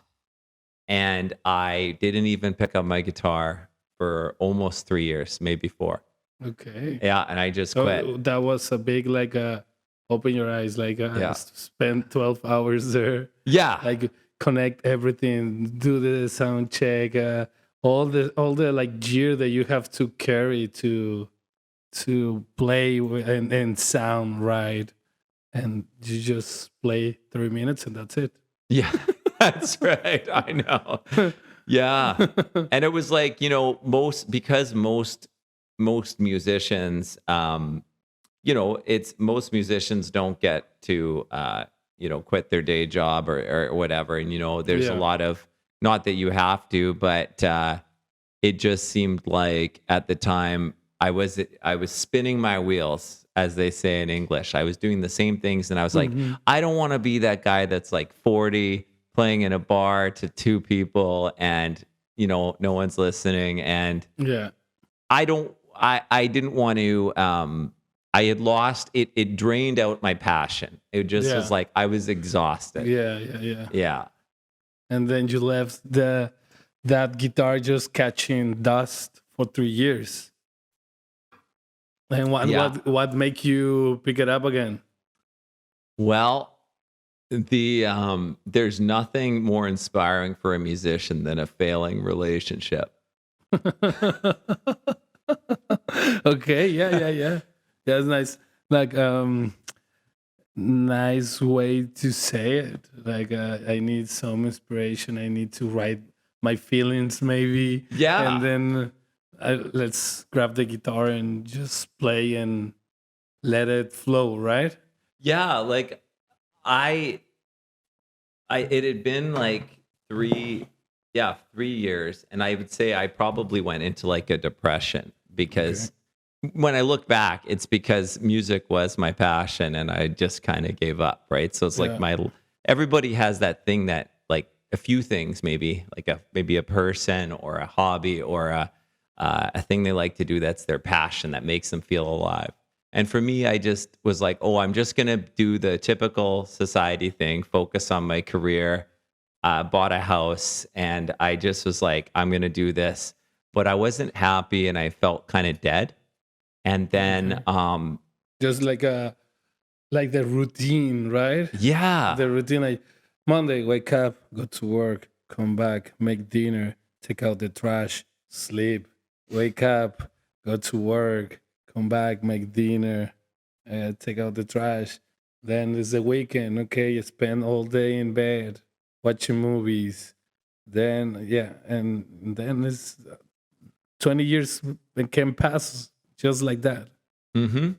and I didn't even pick up my guitar for almost 3 years, maybe four. Okay. Yeah. And I just quit. So that was a big like open your eyes, like Yeah. spend 12 hours there, Yeah. like connect everything, do the sound check, all the like gear that you have to carry to play and sound right, and you just play 3 minutes and that's it. Yeah. That's right. I know. Yeah. And it was like, because most musicians, it's most musicians don't get to quit their day job or whatever. And there's a Yeah. lot of, not that you have to, but it just seemed like at the time I was spinning my wheels, as they say in English. I was doing the same things and I was like, Mhm. I don't want to be that guy that's like 40 playing in a bar to two people and no one's listening. And Yeah. I didn't want to I had lost it. It drained out my passion. It just was Yeah. like I was exhausted. Yeah. Yeah. Yeah. Yeah. And then you left that guitar just catching dust for 3 years. And what Yeah. what what make you pick it up again? Well, there's nothing more inspiring for a musician than a failing relationship. Okay, yeah, yeah, yeah. That's nice. Like nice way to say it. Like I need some inspiration. I need to write my feelings maybe, and Yeah. then let's grab the guitar and just play and let it flow, right? Yeah, like I it had been like 3 years, and I would say I probably went into like a depression Okay. because when I look back, it's because music was my passion and I just kind of gave up, right? So it's like Yeah. everybody has that thing that like a few things, maybe like maybe a person or a hobby or a thing they like to do that's their passion that makes them feel alive. And for me, I just was like, oh, I'm just gonna do the typical society thing, focus on my career, bought a house, and I just was like, I'm gonna do this. But I wasn't happy and I felt kind of dead. And then Okay. Just like the routine, right? yeah. The routine, like Monday, wake up, go to work, come back, make dinner, take out the trash, sleep, wake up, go to work, come back, make dinner, take out the trash. Then it's the weekend. Okay, you spend all day in bed watching movies. Then yeah, and then it's 20 years can pass just like that. Mm-hmm.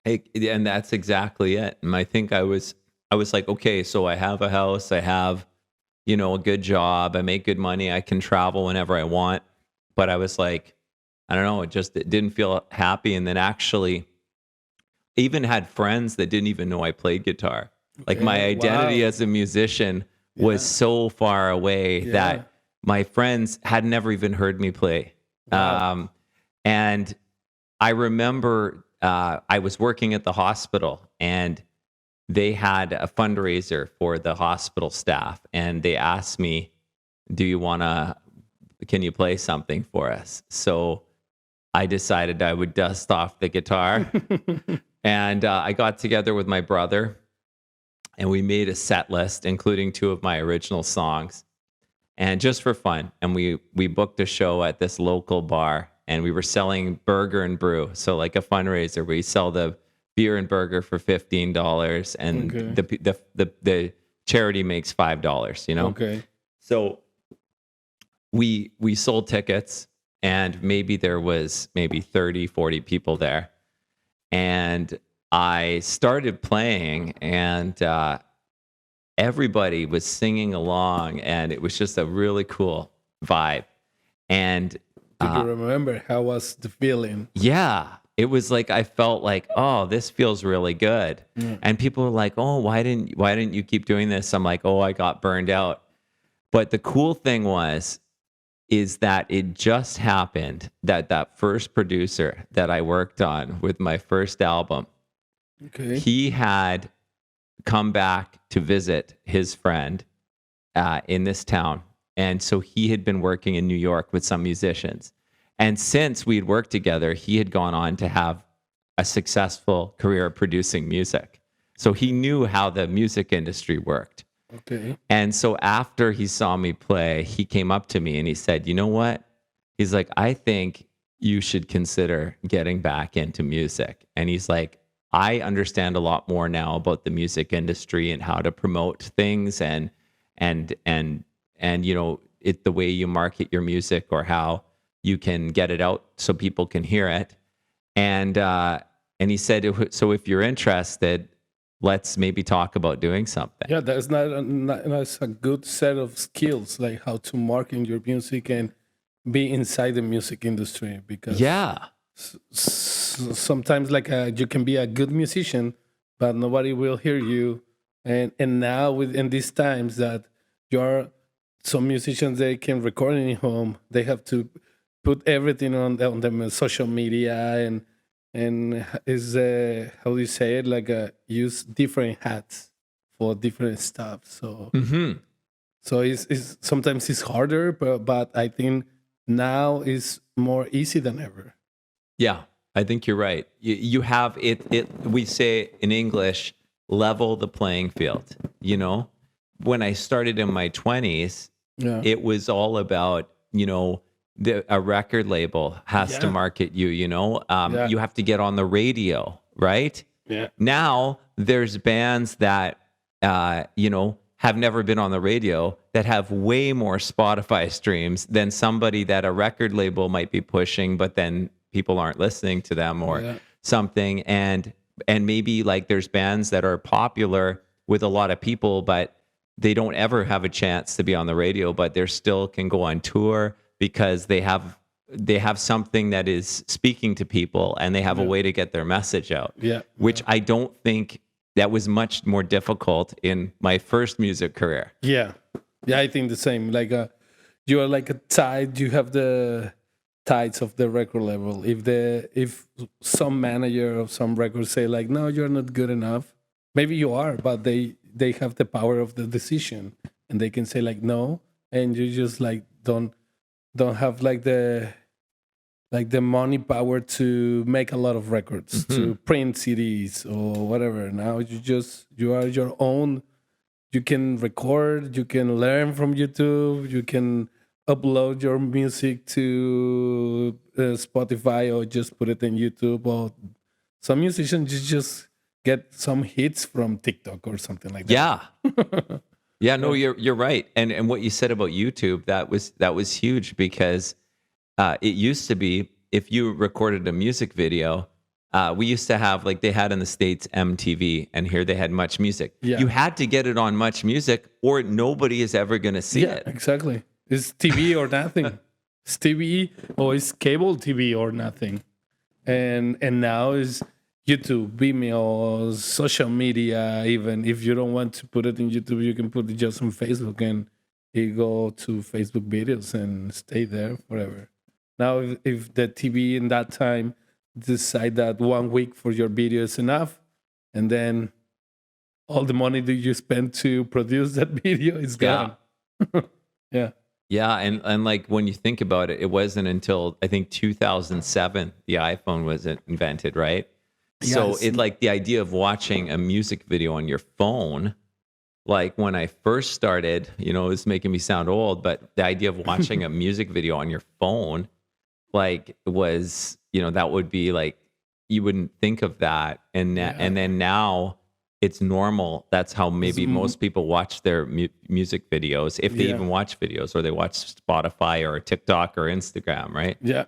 And that's exactly it. And I think I was like, okay, so I have a house, I have, a good job, I make good money, I can travel whenever I want. But I was like, I don't know, it didn't feel happy. And then actually even had friends that didn't even know I played guitar. Like my Okay, identity wow, as a musician was yeah, so far away yeah, that my friends had never even heard me play. wow. And I remember I was working at the hospital and they had a fundraiser for the hospital staff. And they asked me, can you play something for us? So I decided I would dust off the guitar. And I got together with my brother and we made a set list, including two of my original songs. And just for fun, and we booked a show at this local bar, and we were selling burger and brew, so like a fundraiser. We sell the beer and burger for $15, and Okay, the charity makes $5. okay, So we sold tickets, and maybe there was maybe 30, 40 people there, and I started playing, and everybody was singing along, and it was just a really cool vibe. And do you remember how was the feeling? yeah, it was like I felt like, oh, this feels really good. Yeah. And people were like, oh, why didn't you keep doing this? I'm like, oh, I got burned out. But the cool thing is that it just happened that first producer that I worked on with my first album, Okay. he had come back to visit his friend in this town. And so he had been working in New York with some musicians. And since we'd worked together, he had gone on to have a successful career producing music. So he knew how the music industry worked. Okay. And so after he saw me play, he came up to me and he said, "You know what?" He's like, "I think you should consider getting back into music." And he's like, "I understand a lot more now about the music industry and how to promote things and the way you market your music or how you can get it out so people can hear it." And he said, "So if you're interested, let's maybe talk about doing something." Yeah, that's a good set of skills, like how to market your music and be inside the music industry. Because Yeah. sometimes, like you can be a good musician, but nobody will hear you. And now in these times that you're some musicians, they can record in home. They have to put everything on the social media and is how do you say it, like use different hats for different stuff. So Hmm. so it's sometimes it's harder, but I think now is more easy than ever. Yeah, I think you're right. You have it. We say in English, level the playing field. When I started in my 20s, Yeah. it was all about, a record label has to Yeah. market you, Yeah. you have to get on the radio, right? Yeah. Now there's bands that, have never been on the radio that have way more Spotify streams than somebody that a record label might be pushing, but then people aren't listening to them or Yeah. something. And maybe like there's bands that are popular with a lot of people, but they don't ever have a chance to be on the radio, but they still can go on tour because they have something that is speaking to people and they have a way to get their message out. Yeah. Which I don't think that was much more difficult in my first music career. Yeah. Yeah, I think the same. Like you are like a tide. You have the tides of the record level. If some manager of some record say like, no, you're not good enough. Maybe you are, but they have the power of the decision, and they can say like no, and you just like don't have like the money power to make a lot of records, to print CDs or whatever. Now you are your own. You can record, you can learn from YouTube, you can upload your music to Spotify or just put it in YouTube. Or some musicians just get some hits from TikTok or something like that. Yeah. Yeah, no, you're right. And what you said about YouTube, that was huge because it used to be if you recorded a music video, we used to have, like they had in the States, MTV, and here they had Much Music. Yeah. You had to get it on Much Music or nobody is ever going to see it. Exactly. It's TV or nothing. It's TV or it's cable TV or nothing. And now is YouTube, Vimeo, social media. Even if you don't want to put it in YouTube, you can put it just on Facebook and you go to Facebook videos and stay there forever. Now, if the TV in that time decide that 1 week for your video is enough, and then all the money that you spent to produce that video is gone. Yeah. Yeah, and like when you think about it, it wasn't until I think 2007 the iPhone was invented, right? So Yes. it like the idea of watching a music video on your phone, like when I first started, it's making me sound old, but the idea of watching a music video on your phone, like was, that would be like you wouldn't think of that, and then now it's normal. That's how maybe most people watch their music videos, if they even watch videos, or they watch Spotify or TikTok or Instagram, right? Yeah.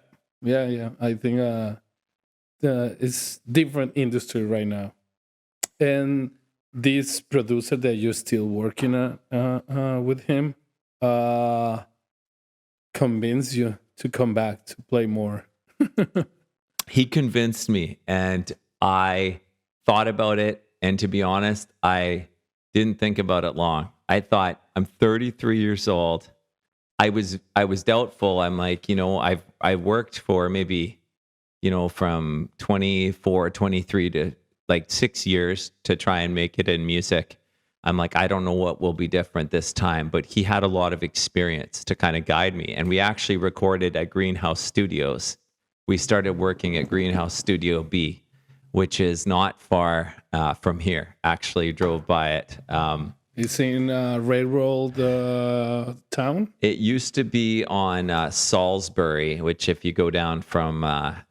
I think it's different industry right now, and this producer that you're still working with him convinced you to come back to play more. He convinced me, and I thought about it. And to be honest, I didn't think about it long. I thought, I'm 33 years old. I was doubtful. I'm like, I worked for maybe, from 24, 23 to like 6 years to try and make it in music. I'm like, I don't know what will be different this time, but he had a lot of experience to kind of guide me. And we actually recorded at Greenhouse Studios. We started working at Greenhouse Studio B, which is not far from here. Actually drove by it. It's in Railroad Town? It used to be on Salisbury, which if you go down from,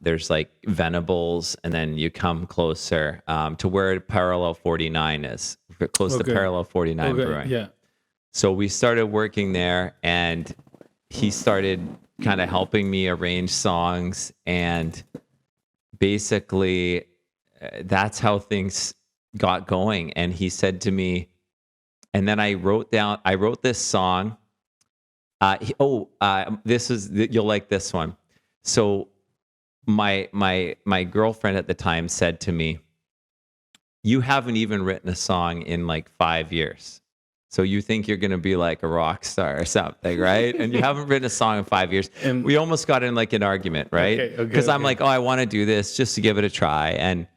there's like Venables, and then you come closer to where Parallel 49 is, close to Parallel 49 Brewing. Yeah. So we started working there, and he started kind of helping me arrange songs, and basically that's how things got going. And he said to me, and then I wrote this song. You'll like this one. So my girlfriend at the time said to me, you haven't even written a song in like 5 years. So you think you're going to be like a rock star or something, right? And you haven't written a song in 5 years. And we almost got in like an argument, right? Because I'm like, I want to do this just to give it a try. And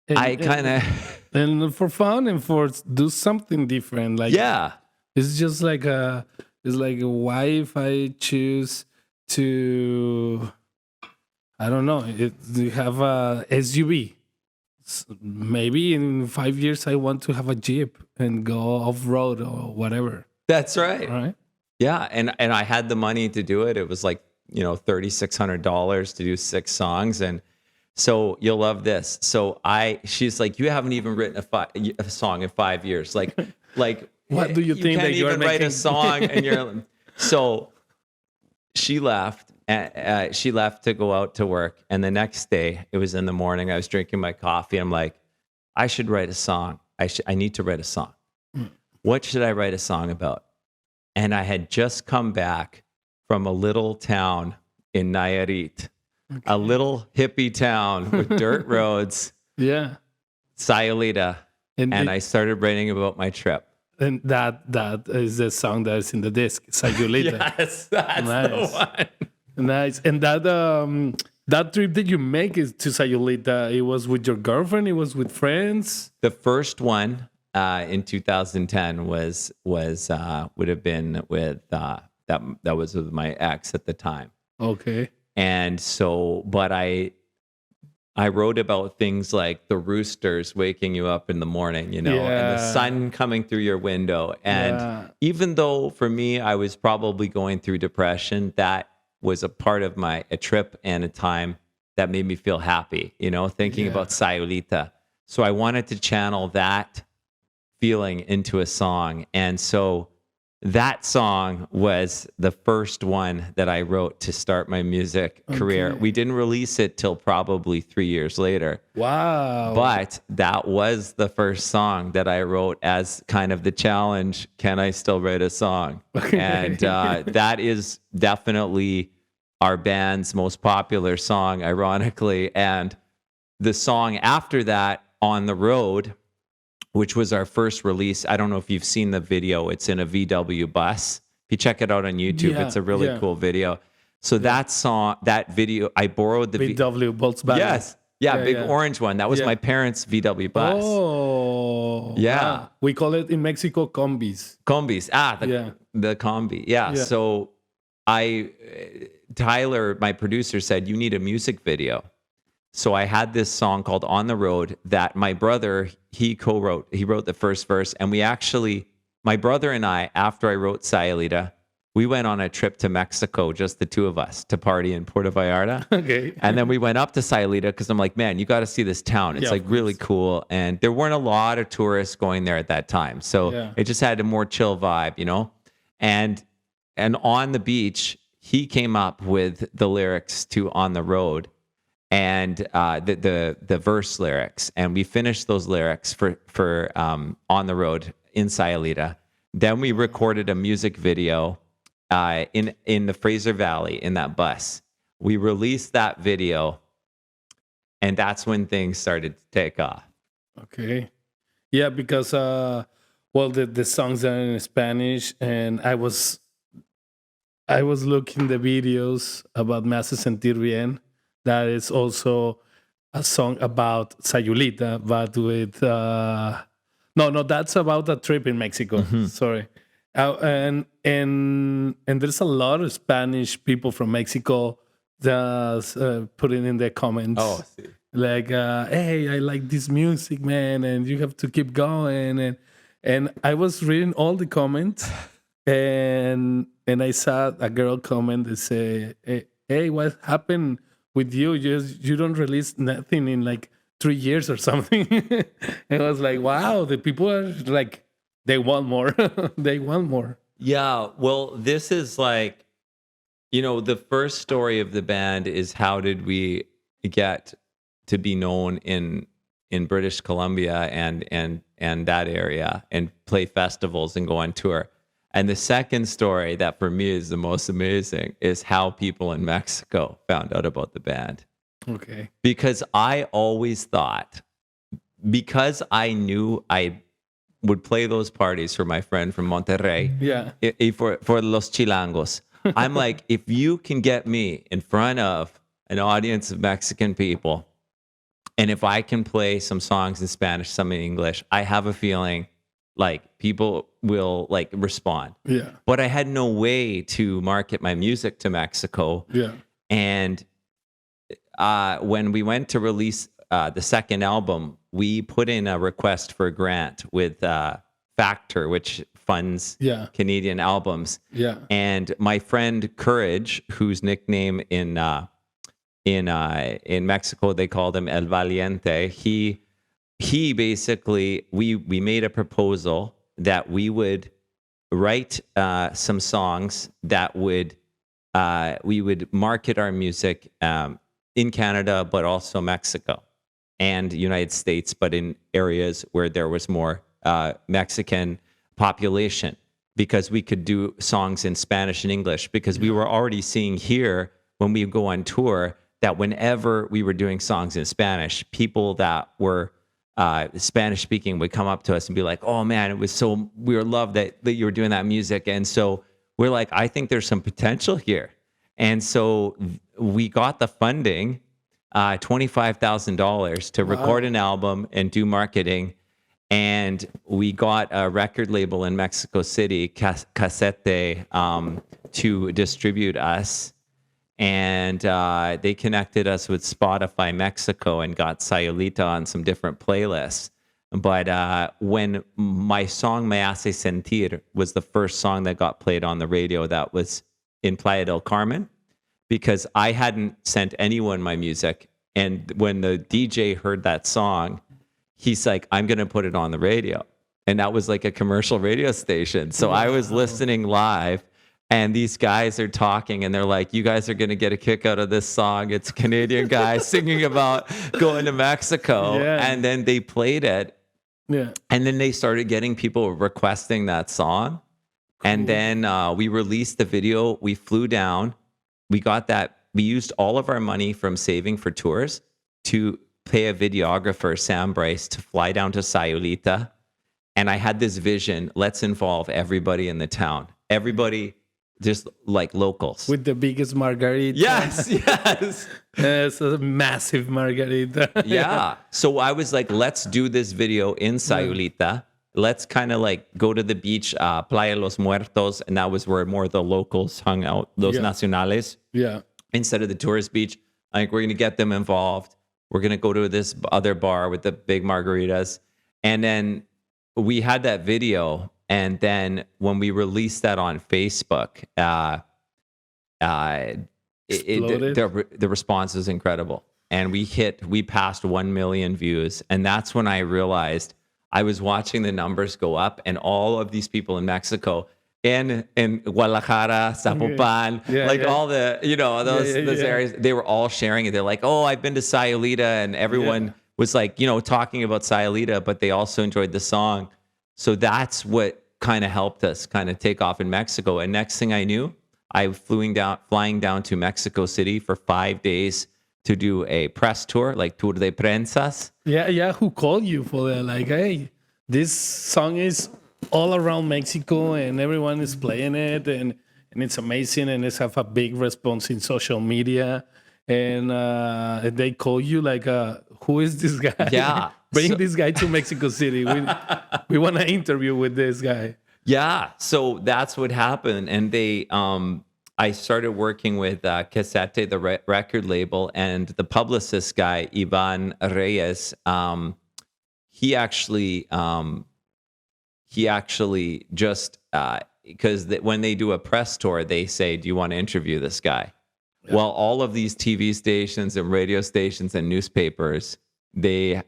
I kind of... And for fun and for do something different. Like, yeah. It's just like why if I choose to, I don't know, you have a SUV. Maybe in 5 years I want to have a Jeep and go off-road or whatever. That's right. Right? Yeah, and I had the money to do it. It was like, $3,600 to do 6 songs. And so you'll love this. So she's like, you haven't even written a song in 5 years. Like what do you think can't that you're even making? write a song and you're so she left. She left to go out to work, and the next day, it was in the morning, I was drinking my coffee. I'm like, I should write a song. I need to write a song. What should I write a song about? And I had just come back from a little town in Nayarit, a little hippie town with dirt roads. Yeah. Sayulita. And I started writing about my trip. And that is the song that's in the disc, Sayulita. Yes, that's the one. Nice. And that trip that you make is to Sayulita, it was with your girlfriend? It was with friends? The first one in 2010 would have been with that was with my ex at the time. Okay. And so, but I wrote about things like the roosters waking you up in the morning, and the sun coming through your window. And even though for me, I was probably going through depression, that was a part of a trip and a time that made me feel happy, thinking about Sayulita. So I wanted to channel that feeling into a song. And so that song was the first one that I wrote to start my music career. We didn't release it till probably 3 years later. Wow. But that was the first song that I wrote as kind of the challenge. Can I still write a song? And that is definitely our band's most popular song, ironically. And the song after that, On the Road, which was our first release. I don't know if you've seen the video. It's in a VW bus. If you check it out on YouTube, it's a really cool video. So that song, that video, I borrowed the VW Volkswagen. Yes. Yeah, big orange one. That was my parents' VW bus. Oh. Yeah. Wow. We call it in Mexico combis. Combis. The combi. Yeah. So Tyler, my producer, said, you need a music video. So I had this song called On the Road that my brother, he co-wrote. He wrote the first verse. And my brother and I, after I wrote Sayulita, we went on a trip to Mexico, just the two of us, to party in Puerto Vallarta. Okay. And then we went up to Sayulita because I'm like, man, you got to see this town. It's really cool. And there weren't a lot of tourists going there at that time. So it just had a more chill vibe, And on the beach, he came up with the lyrics to On the Road. And the verse lyrics, and we finished those lyrics for On the Road in Sayulita. Then we recorded a music video in the Fraser Valley in that bus. We released that video, and that's when things started to take off. Okay, yeah, because well, the songs are in Spanish, and I was looking the videos about Me Hace Sentir Bien. That is also a song about Sayulita, but with no, that's about a trip in Mexico. Mhm. Sorry, and there's a lot of Spanish people from Mexico that putting in their comments. Oh, see. Like, hey, I like this music, man, and you have to keep going. And I was reading all the comments, and I saw a girl comment that say, hey, what happened with you? You don't release nothing in like 3 years or something. And I was like, wow, the people are like, they want more. They want more. Yeah, well, this is like, the first story of the band is how did we get to be known in British Columbia and that area and play festivals and go on tour. And the second story that for me is the most amazing is how people in Mexico found out about the band. Okay. Because I always thought, because I knew I would play those parties for my friend from Monterrey, Yeah. for Los Chilangos. I'm like, if you can get me in front of an audience of Mexican people, and if I can play some songs in Spanish, some in English, I have a feeling like people will like respond. Yeah. But I had no way to market my music to Mexico. Yeah. And when we went to release the second album, we put in a request for a grant with Factor, which funds Yeah. Canadian albums. Yeah. And my friend Courage, whose nickname in Mexico they called him El Valiente, he basically we made a proposal that we would write some songs that would we would market our music in Canada, but also Mexico and United States, but in areas where there was more Mexican population, because we could do songs in Spanish and English, because we were already seeing here when we go on tour that whenever we were doing songs in Spanish, people that were Spanish speaking would come up to us and be like, oh man, we were loved that you were doing that music. And so we're like, I think there's some potential here. And so we got the funding, $25,000 to record an album and do marketing. And we got a record label in Mexico City, Cassette, to distribute us. And they connected us with Spotify Mexico and got Sayulita on some different playlists. But when my song Me Hace Sentir was the first song that got played on the radio, that was in Playa del Carmen, because I hadn't sent anyone my music. And when the DJ heard that song, he's like, I'm going to put it on the radio. And that was like a commercial radio station. So I was listening live. And these guys are talking and they're like, you guys are going to get a kick out of this song. It's a Canadian guy singing about going to Mexico. Yeah. And then they played it. Yeah. And then they started getting people requesting that song. Cool. And then we released the video. We flew down. We got that. We used all of our money from saving for tours to pay a videographer, Sam Bryce, to fly down to Sayulita. And I had this vision. Let's involve everybody in the town. Everybody, just like locals. With the biggest margarita. Yes, yes. It's a massive margarita. Yeah. So I was like, let's do this video in Sayulita. Let's kind of like go to the beach, Playa Los Muertos. And that was where more of the locals hung out, Los Nacionales. Yeah. Instead of the tourist beach. I think we're going to get them involved. We're going to go to this other bar with the big margaritas. And then we had that video. And then when we released that on Facebook, the response is incredible. And we passed 1 million views. And that's when I realized I was watching the numbers go up, and all of these people in Mexico, in Guadalajara, Zapopan, all the, those areas, they were all sharing it. They're like, oh, I've been to Sayulita, and everyone was like, talking about Sayulita, but they also enjoyed the song. So that's what kind of helped us kind of take off in Mexico. And next thing I knew, I was flying down to Mexico City for 5 days to do a press tour, like Tour de Prensas. Yeah. Who called you for that? Like, hey, this song is all around Mexico, and everyone is playing it, and it's amazing, and it's have a big response in social media, and they call you like, who is this guy? Yeah. Bring this guy to Mexico City. We want to interview with this guy. Yeah, so that's what happened, and I started working with Cassette, the record label, and the publicist guy, Ivan Reyes. He actually just because when they do a press tour, they say, "Do you want to interview this guy?" Yeah. Well, all of these TV stations and radio stations and newspapers, they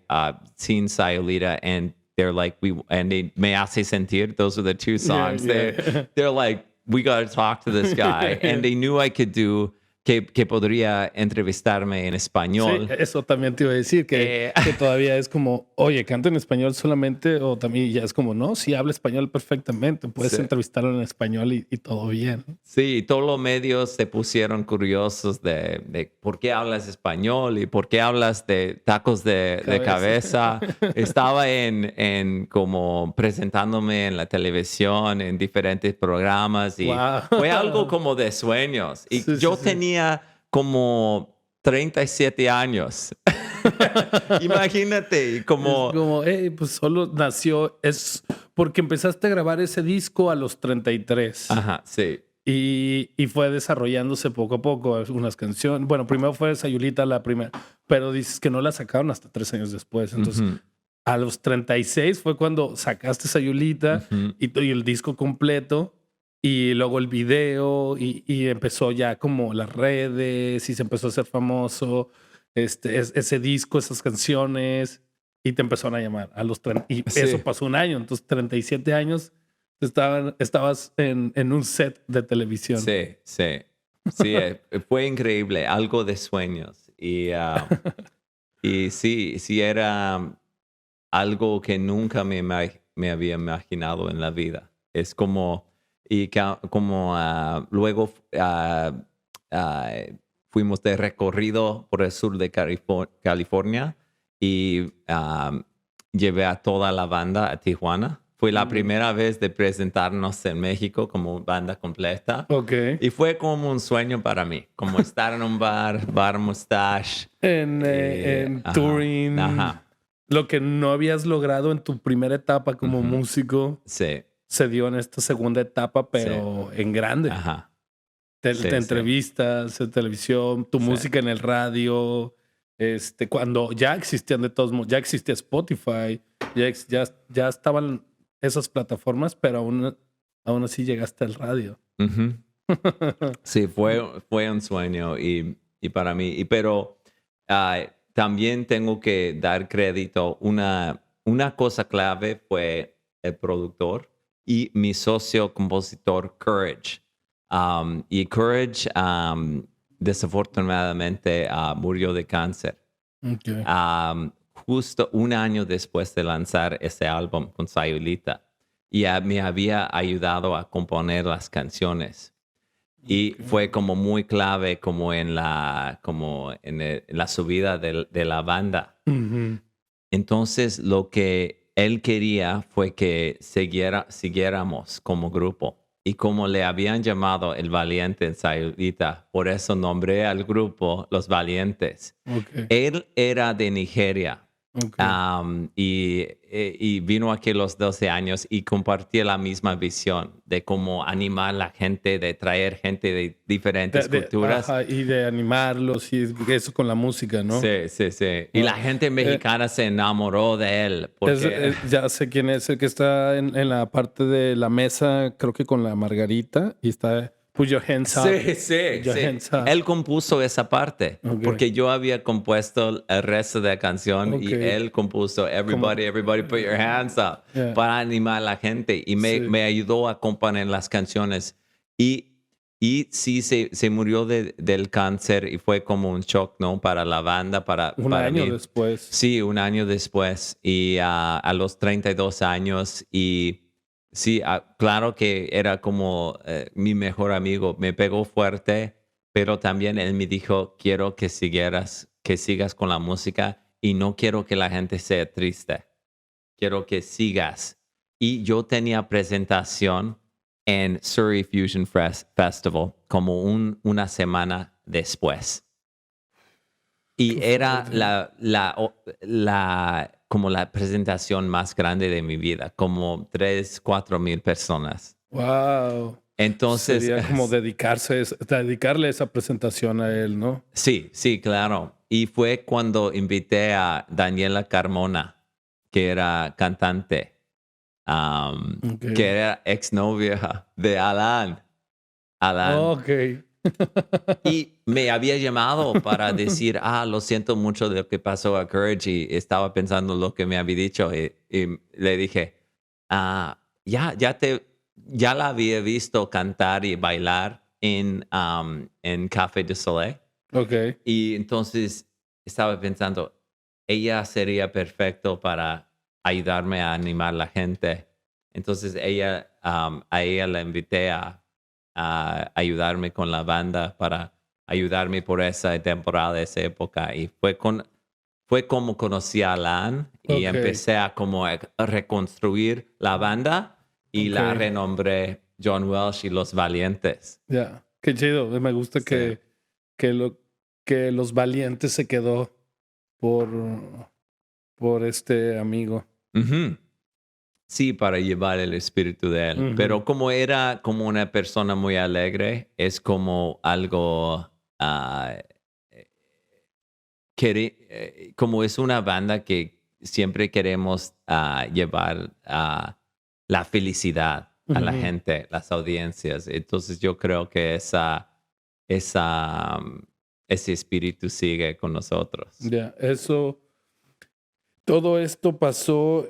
seen Sayulita, and they're like, and they Me Hace Sentir. Those are the two songs. Yeah. They're like, we got to talk to this guy. And they knew I could do que podría entrevistarme en español. Sí, eso también te iba a decir, que todavía es como, oye, canta en español solamente, o también ya es como, no, sí habla español perfectamente, puedes entrevistarlo en español y todo bien. Sí, todos los medios se pusieron curiosos de por qué hablas español y por qué hablas de tacos de cabeza. Estaba en como presentándome en la televisión, en diferentes programas, y fue algo como de sueños. Y yo tenía como 37 años. Imagínate, como pues solo nació, es porque empezaste a grabar ese disco a los 33. Ajá, sí. Y fue desarrollándose poco a poco unas canciones. Bueno, primero fue Sayulita la primera, pero dices que no la sacaron hasta 3 años después. Entonces, a los 36 fue cuando sacaste Sayulita y el disco completo. Y luego el video y empezó ya como las redes y se empezó a hacer famoso ese disco, esas canciones, y te empezaron a llamar a los 30. Y eso pasó un año, entonces 37 años estabas en un set de televisión. Sí, fue increíble, algo de sueños. Y sí, era algo que nunca me había imaginado en la vida. Es como... Y como luego fuimos de recorrido por el sur de California y llevé a toda la banda a Tijuana. Fue la primera vez de presentarnos en México como banda completa. Okay. Y fue como un sueño para mí, como estar en un bar Mustache. En touring. Ajá. Lo que no habías logrado en tu primera etapa como músico. Sí. Se dio en esta segunda etapa, pero en grande. Ajá. Te entrevistas en televisión, tu música en el radio. Cuando ya existían de todos modos, ya existía Spotify, ya estaban esas plataformas, pero aún así llegaste al radio. Sí, fue un sueño y para mí. Pero también tengo que dar crédito. Una cosa clave fue el productor y mi socio compositor Courage. Y Courage desafortunadamente murió de cáncer. Okay. Justo un año después de lanzar ese álbum con Sayulita. Y me había ayudado a componer las canciones. Y fue como muy clave como en la subida de la banda. Entonces lo que él quería fue que siguiéramos como grupo. Y como le habían llamado El Valiente en Sayulita, por eso nombré al grupo Los Valientes. Okay. Él era de Nigeria. Okay. Y vino aquí a los 12 años y compartía la misma visión de cómo animar a la gente, de traer gente de diferentes culturas. Y de animarlos y eso con la música, ¿no? Sí. Y la gente mexicana se enamoró de él. Porque... ya sé quién es el que está en la parte de la mesa, creo que con la Margarita, y está... Put your hands up. Sí. Él compuso esa parte porque yo había compuesto el resto de la canción y él compuso Everybody put your hands up para animar a la gente y me ayudó a componer las canciones y sí se murió del cáncer y fue como un shock, ¿no? Para la banda, un año después. Sí, un año después y a los 32 años y... Sí, claro que era como mi mejor amigo. Me pegó fuerte, pero también él me dijo, quiero que sigas con la música y no quiero que la gente sea triste. Quiero que sigas. y yo tenía presentación en Surrey Fusion Festival como una semana después. Y Qué era fuerte. como la presentación más grande de mi vida, como 3,000-4,000 personas. Wow. Entonces, Sería como dedicarle esa presentación a él, ¿no? sí, claro. Y fue cuando invité a Daniela Carmona, que era cantante, que Ok. era exnovia de Alan. Ok. Y me había llamado para decir, lo siento mucho de lo que pasó a Courage y estaba pensando lo que me había dicho y le dije, ya la había visto cantar y bailar en Café de Soleil. Ok. Y entonces estaba pensando, ella sería perfecto para ayudarme a animar a la gente. Entonces a ella la invité a ayudarme con la banda para ayudarme por esa temporada, esa época. Y fue como conocí a Alan y Ok. empecé a como a reconstruir la banda y Ok. la renombré John Welsh y Los Valientes. Ya. Qué chido. Me gusta Sí. que, lo, que los valientes se quedó por, por este amigo. Ujú. Sí, para llevar el espíritu de él. Ujú. Pero como era como una persona muy alegre, es como algo, eh, como es una banda que siempre queremos llevar la felicidad a la Ujú. gente, las audiencias. Entonces yo creo que ese espíritu sigue con nosotros. Ya. Todo esto pasó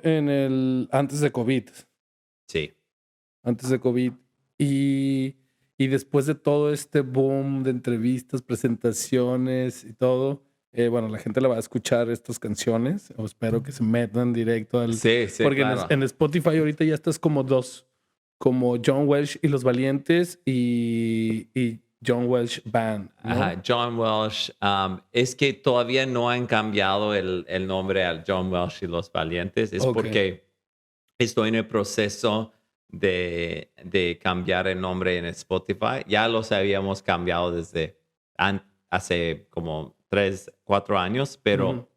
antes de COVID. Sí. Antes de COVID. Y, y después de todo este boom de entrevistas, presentaciones y todo, bueno, la gente la va a escuchar estas canciones, o espero que se metan directo Sí, sí, porque claro. en Spotify ahorita ya estás como dos, como John Welsh y Los Valientes y John Welsh Band, ¿no? Ajá, John Welsh. Es que todavía no han cambiado el nombre al John Welsh y los Valientes. Es Ok, porque estoy en el proceso de cambiar el nombre en Spotify. Ya los habíamos cambiado desde hace como 3-4 años, ujú, pero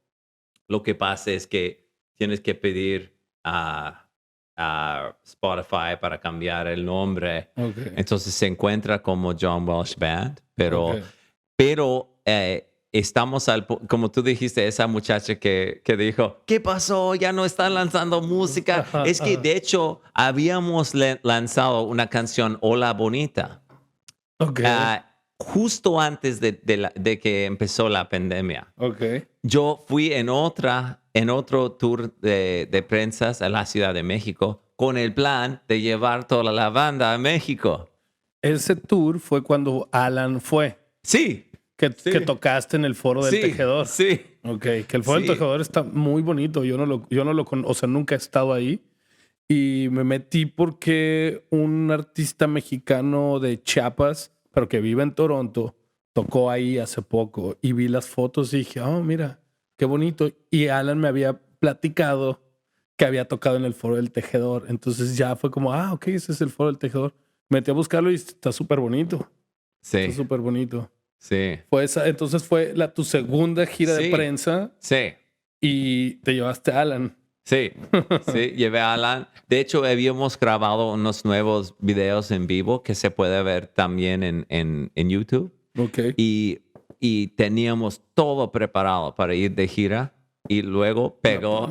lo que pasa es que tienes que pedir a Spotify para cambiar el nombre. ok, Entonces se encuentra como John Welsh Band, ok. pero estamos como tú dijiste, esa muchacha que dijo, ¿qué pasó? Ya no están lanzando música. Ajá, Es que ajá. de hecho habíamos lanzado una canción, Hola Bonita, Ok, ah, justo antes de que empezó la pandemia. ok. Yo fui en otro tour de prensas a la Ciudad de México con el plan de llevar toda la banda a México. Ese tour fue cuando Alan fue. Sí, Que sí, tocaste en el Foro del sí, Tejedor. sí, Ok, que el Foro del sí. Tejedor está muy bonito. Yo no lo o sea, nunca he estado ahí. Y me metí porque un artista mexicano de Chiapas, pero que vive en Toronto, tocó ahí hace poco. Y vi las fotos y dije, oh, mira, qué bonito. Y Alan me había platicado que había tocado en el Foro del Tejedor. Entonces ya fue como, ok, ese es el Foro del Tejedor. Metí a buscarlo y está súper bonito. Está Sí, súper bonito. sí, Entonces fue tu segunda gira de sí, prensa sí, y te llevaste a Alan. sí, sí. Llevé a Alan. De hecho, habíamos grabado unos nuevos videos en vivo que se puede ver también en YouTube. Ok. Y teníamos todo preparado para ir de gira y luego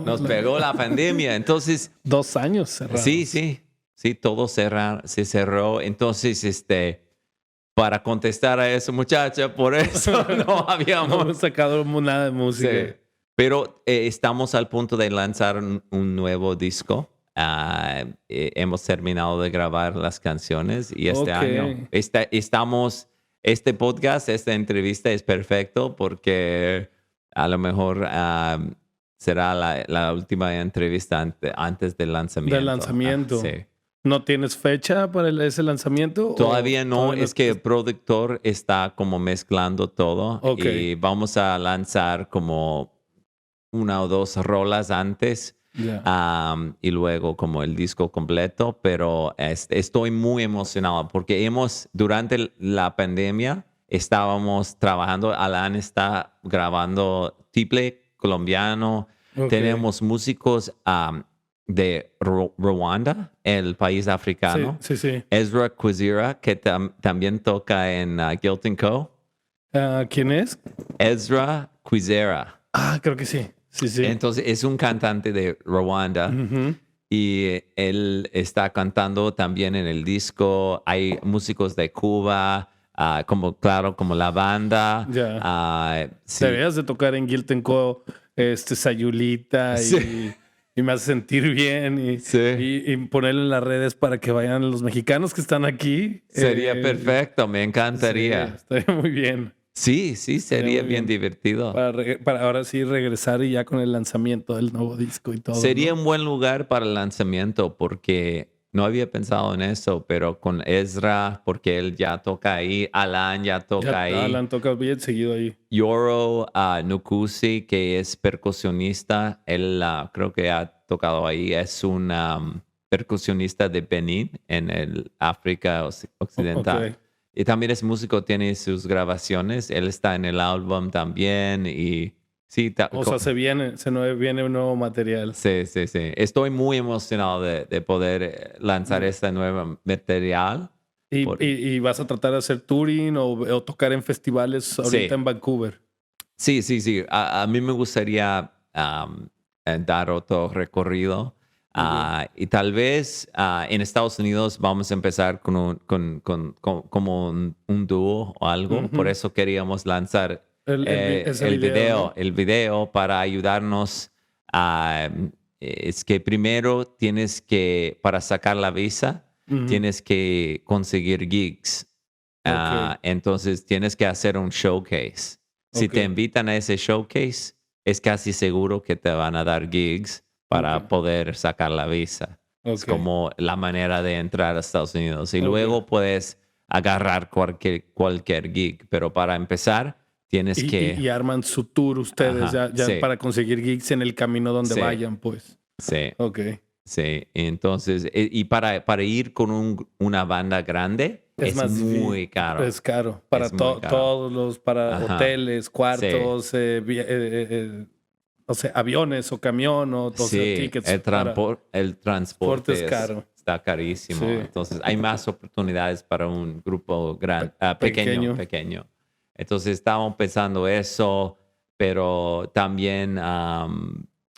nos pegó la pandemia. Entonces, 2 años sí, cerrados. sí, todo se cerró. Entonces, para contestar a esa muchacha, por eso no No habíamos. hemos sacado nada de Sí. música. Pero estamos al punto de lanzar un nuevo disco. Hemos terminado de grabar las canciones y este Ok. año este podcast, esta entrevista es perfecto porque a lo mejor será la última entrevista antes del Del lanzamiento. Sí. lanzamiento. ¿No tienes fecha para ese lanzamiento? ¿O Todavía no, todavía es que el productor está como mezclando todo Ok. y vamos a lanzar como una o dos rolas antes. y luego como el disco completo, pero estoy muy emocionado porque durante la pandemia estábamos trabajando, Alan está grabando tiple colombiano, tenemos músicos de Rwanda, el país africano. Sí. Ezra Quizera, que también toca en Guilt & Co. ¿Quién es? Ezra Quizera. Creo que sí. Sí. Entonces es un cantante de Rwanda y él está cantando también en el disco. Hay músicos de Cuba, como la banda. Sí. Deberías de tocar en Guilt & Co. Sayulita y me hace sentir bien y ponerlo en las redes para que vayan los mexicanos que están aquí. Sería perfecto, me encantaría. Sí, estaría muy bien. Sí, sería bien divertido. Para ahora sí regresar y ya con el lanzamiento del nuevo disco y todo. Sería un buen lugar para el lanzamiento porque no había pensado en eso, pero con Ezra, porque él ya toca ahí, Alan ya toca ahí. Alan toca bien seguido ahí. Yoro Nukusi, que es percusionista, él creo que ha tocado ahí, es un percusionista de Benín en el África Occidental. Okay. Y también es músico, tiene sus grabaciones. Él está en el álbum también. Y sí, se viene un nuevo material. Sí. Estoy muy emocionado de poder lanzar este nuevo material. ¿Y vas a tratar de hacer touring o tocar en festivales ahorita en Vancouver? Sí. A mí me gustaría dar otro recorrido. Y tal vez en Estados Unidos vamos a empezar como un dúo o algo. Por eso queríamos lanzar el video para ayudarnos. Es que primero para sacar la visa, tienes que conseguir gigs. Entonces tienes que hacer un showcase. Si te invitan a ese showcase, es casi seguro que te van a dar gigs para poder sacar la visa. Es como la manera de entrar a Estados Unidos. Y luego puedes agarrar cualquier gig. Pero para empezar, tienes que... Y arman su tour ustedes para conseguir gigs en el camino donde vayan, pues. Sí. Ok. Sí. Entonces, y para ir con una banda grande, es muy caro. Es caro. Para todos para hoteles, cuartos, aviones o camión o tickets. El transporte es caro. Está carísimo. Sí. Entonces hay más oportunidades para un grupo pequeño. Entonces estábamos pensando eso, pero también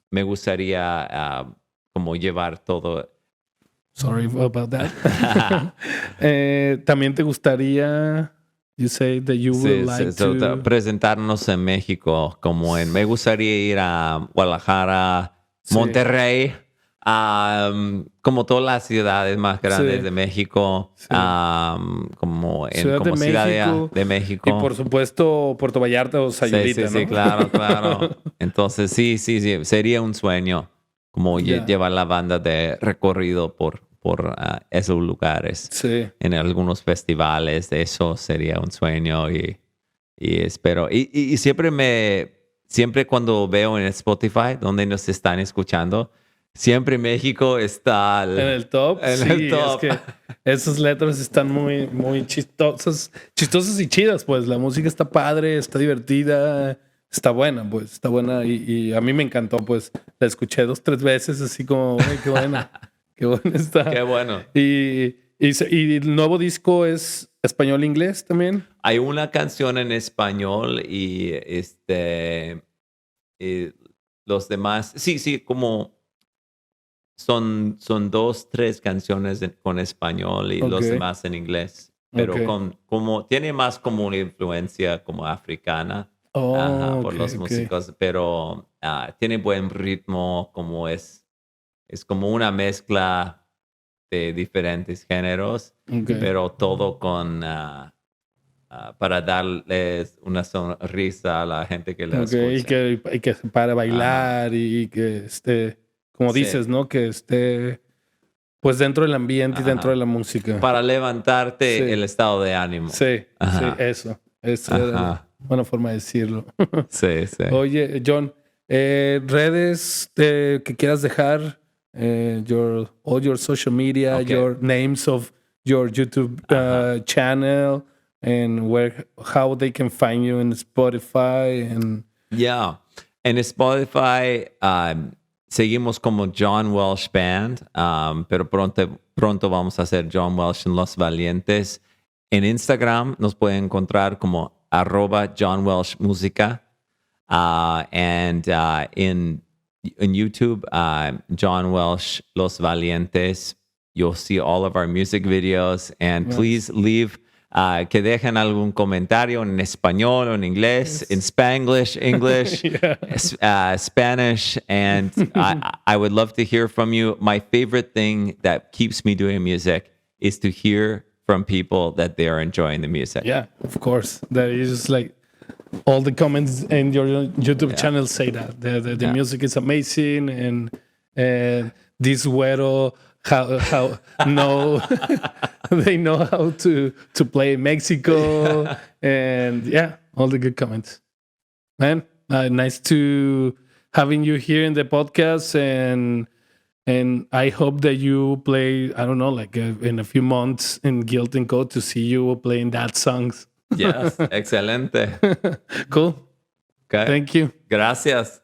me gustaría como llevar todo. Sorry about that. También te gustaría... You say that you would like to... presentarnos en México, me gustaría ir a Guadalajara, Monterrey, como todas las ciudades más grandes de México, como Ciudad de México. Y por supuesto Puerto Vallarta o Sayulita, ¿no? Sí, claro. Entonces sí, sería un sueño como llevar la banda de recorrido por esos lugares. En algunos festivales, eso sería un sueño y espero. Y siempre cuando veo en Spotify donde nos están escuchando, siempre México está en el top. Es que esas letras están muy, muy chistosas y chidas, pues. La música está padre, está divertida, está buena, pues. Está buena y a mí me encantó, pues. La escuché 2-3 veces, así como, qué buena. Qué bueno está. Qué bueno. Y el nuevo disco es español-inglés también. Hay una canción en español y los demás. Sí, como son 2-3 canciones con español y los demás en inglés. Pero como tiene más como una influencia como africana por los músicos, pero tiene buen ritmo, como es como una mezcla de diferentes géneros, pero todo para darles una sonrisa a la gente que la escucha. Y que para bailar y que esté, como dices, ¿no? Que esté pues dentro del ambiente y dentro de la música. Para levantarte el estado de ánimo. Sí, eso. Eso es buena forma de decirlo. Sí. Oye, John, Redes que quieras dejar, all your social media, Okay. your names of your YouTube channel, and how they can find you in Spotify and Yeah. En Spotify seguimos como John Welsh Band, pero pronto vamos a hacer John Welsh en Los Valientes. En Instagram nos pueden encontrar como @John Welsh Música. And in YouTube, John Welsh Los Valientes. You'll see all of our music videos. And please leave, que dejen algún comentario en español o en inglés, in Spanglish, English, Spanish. And I would love to hear from you. My favorite thing that keeps me doing music is to hear from people that they are enjoying the music. yeah, of course. That is like all the comments in your YouTube channel say that the music is amazing, and this güero how no they know how to play Mexico, and all the good comments, man. Nice to having you here in the podcast, and I hope that you play, I don't know, like in a few months in Guilt and Code to see you playing that songs. Yes, excelente. Cool. Okay. Thank you. Gracias.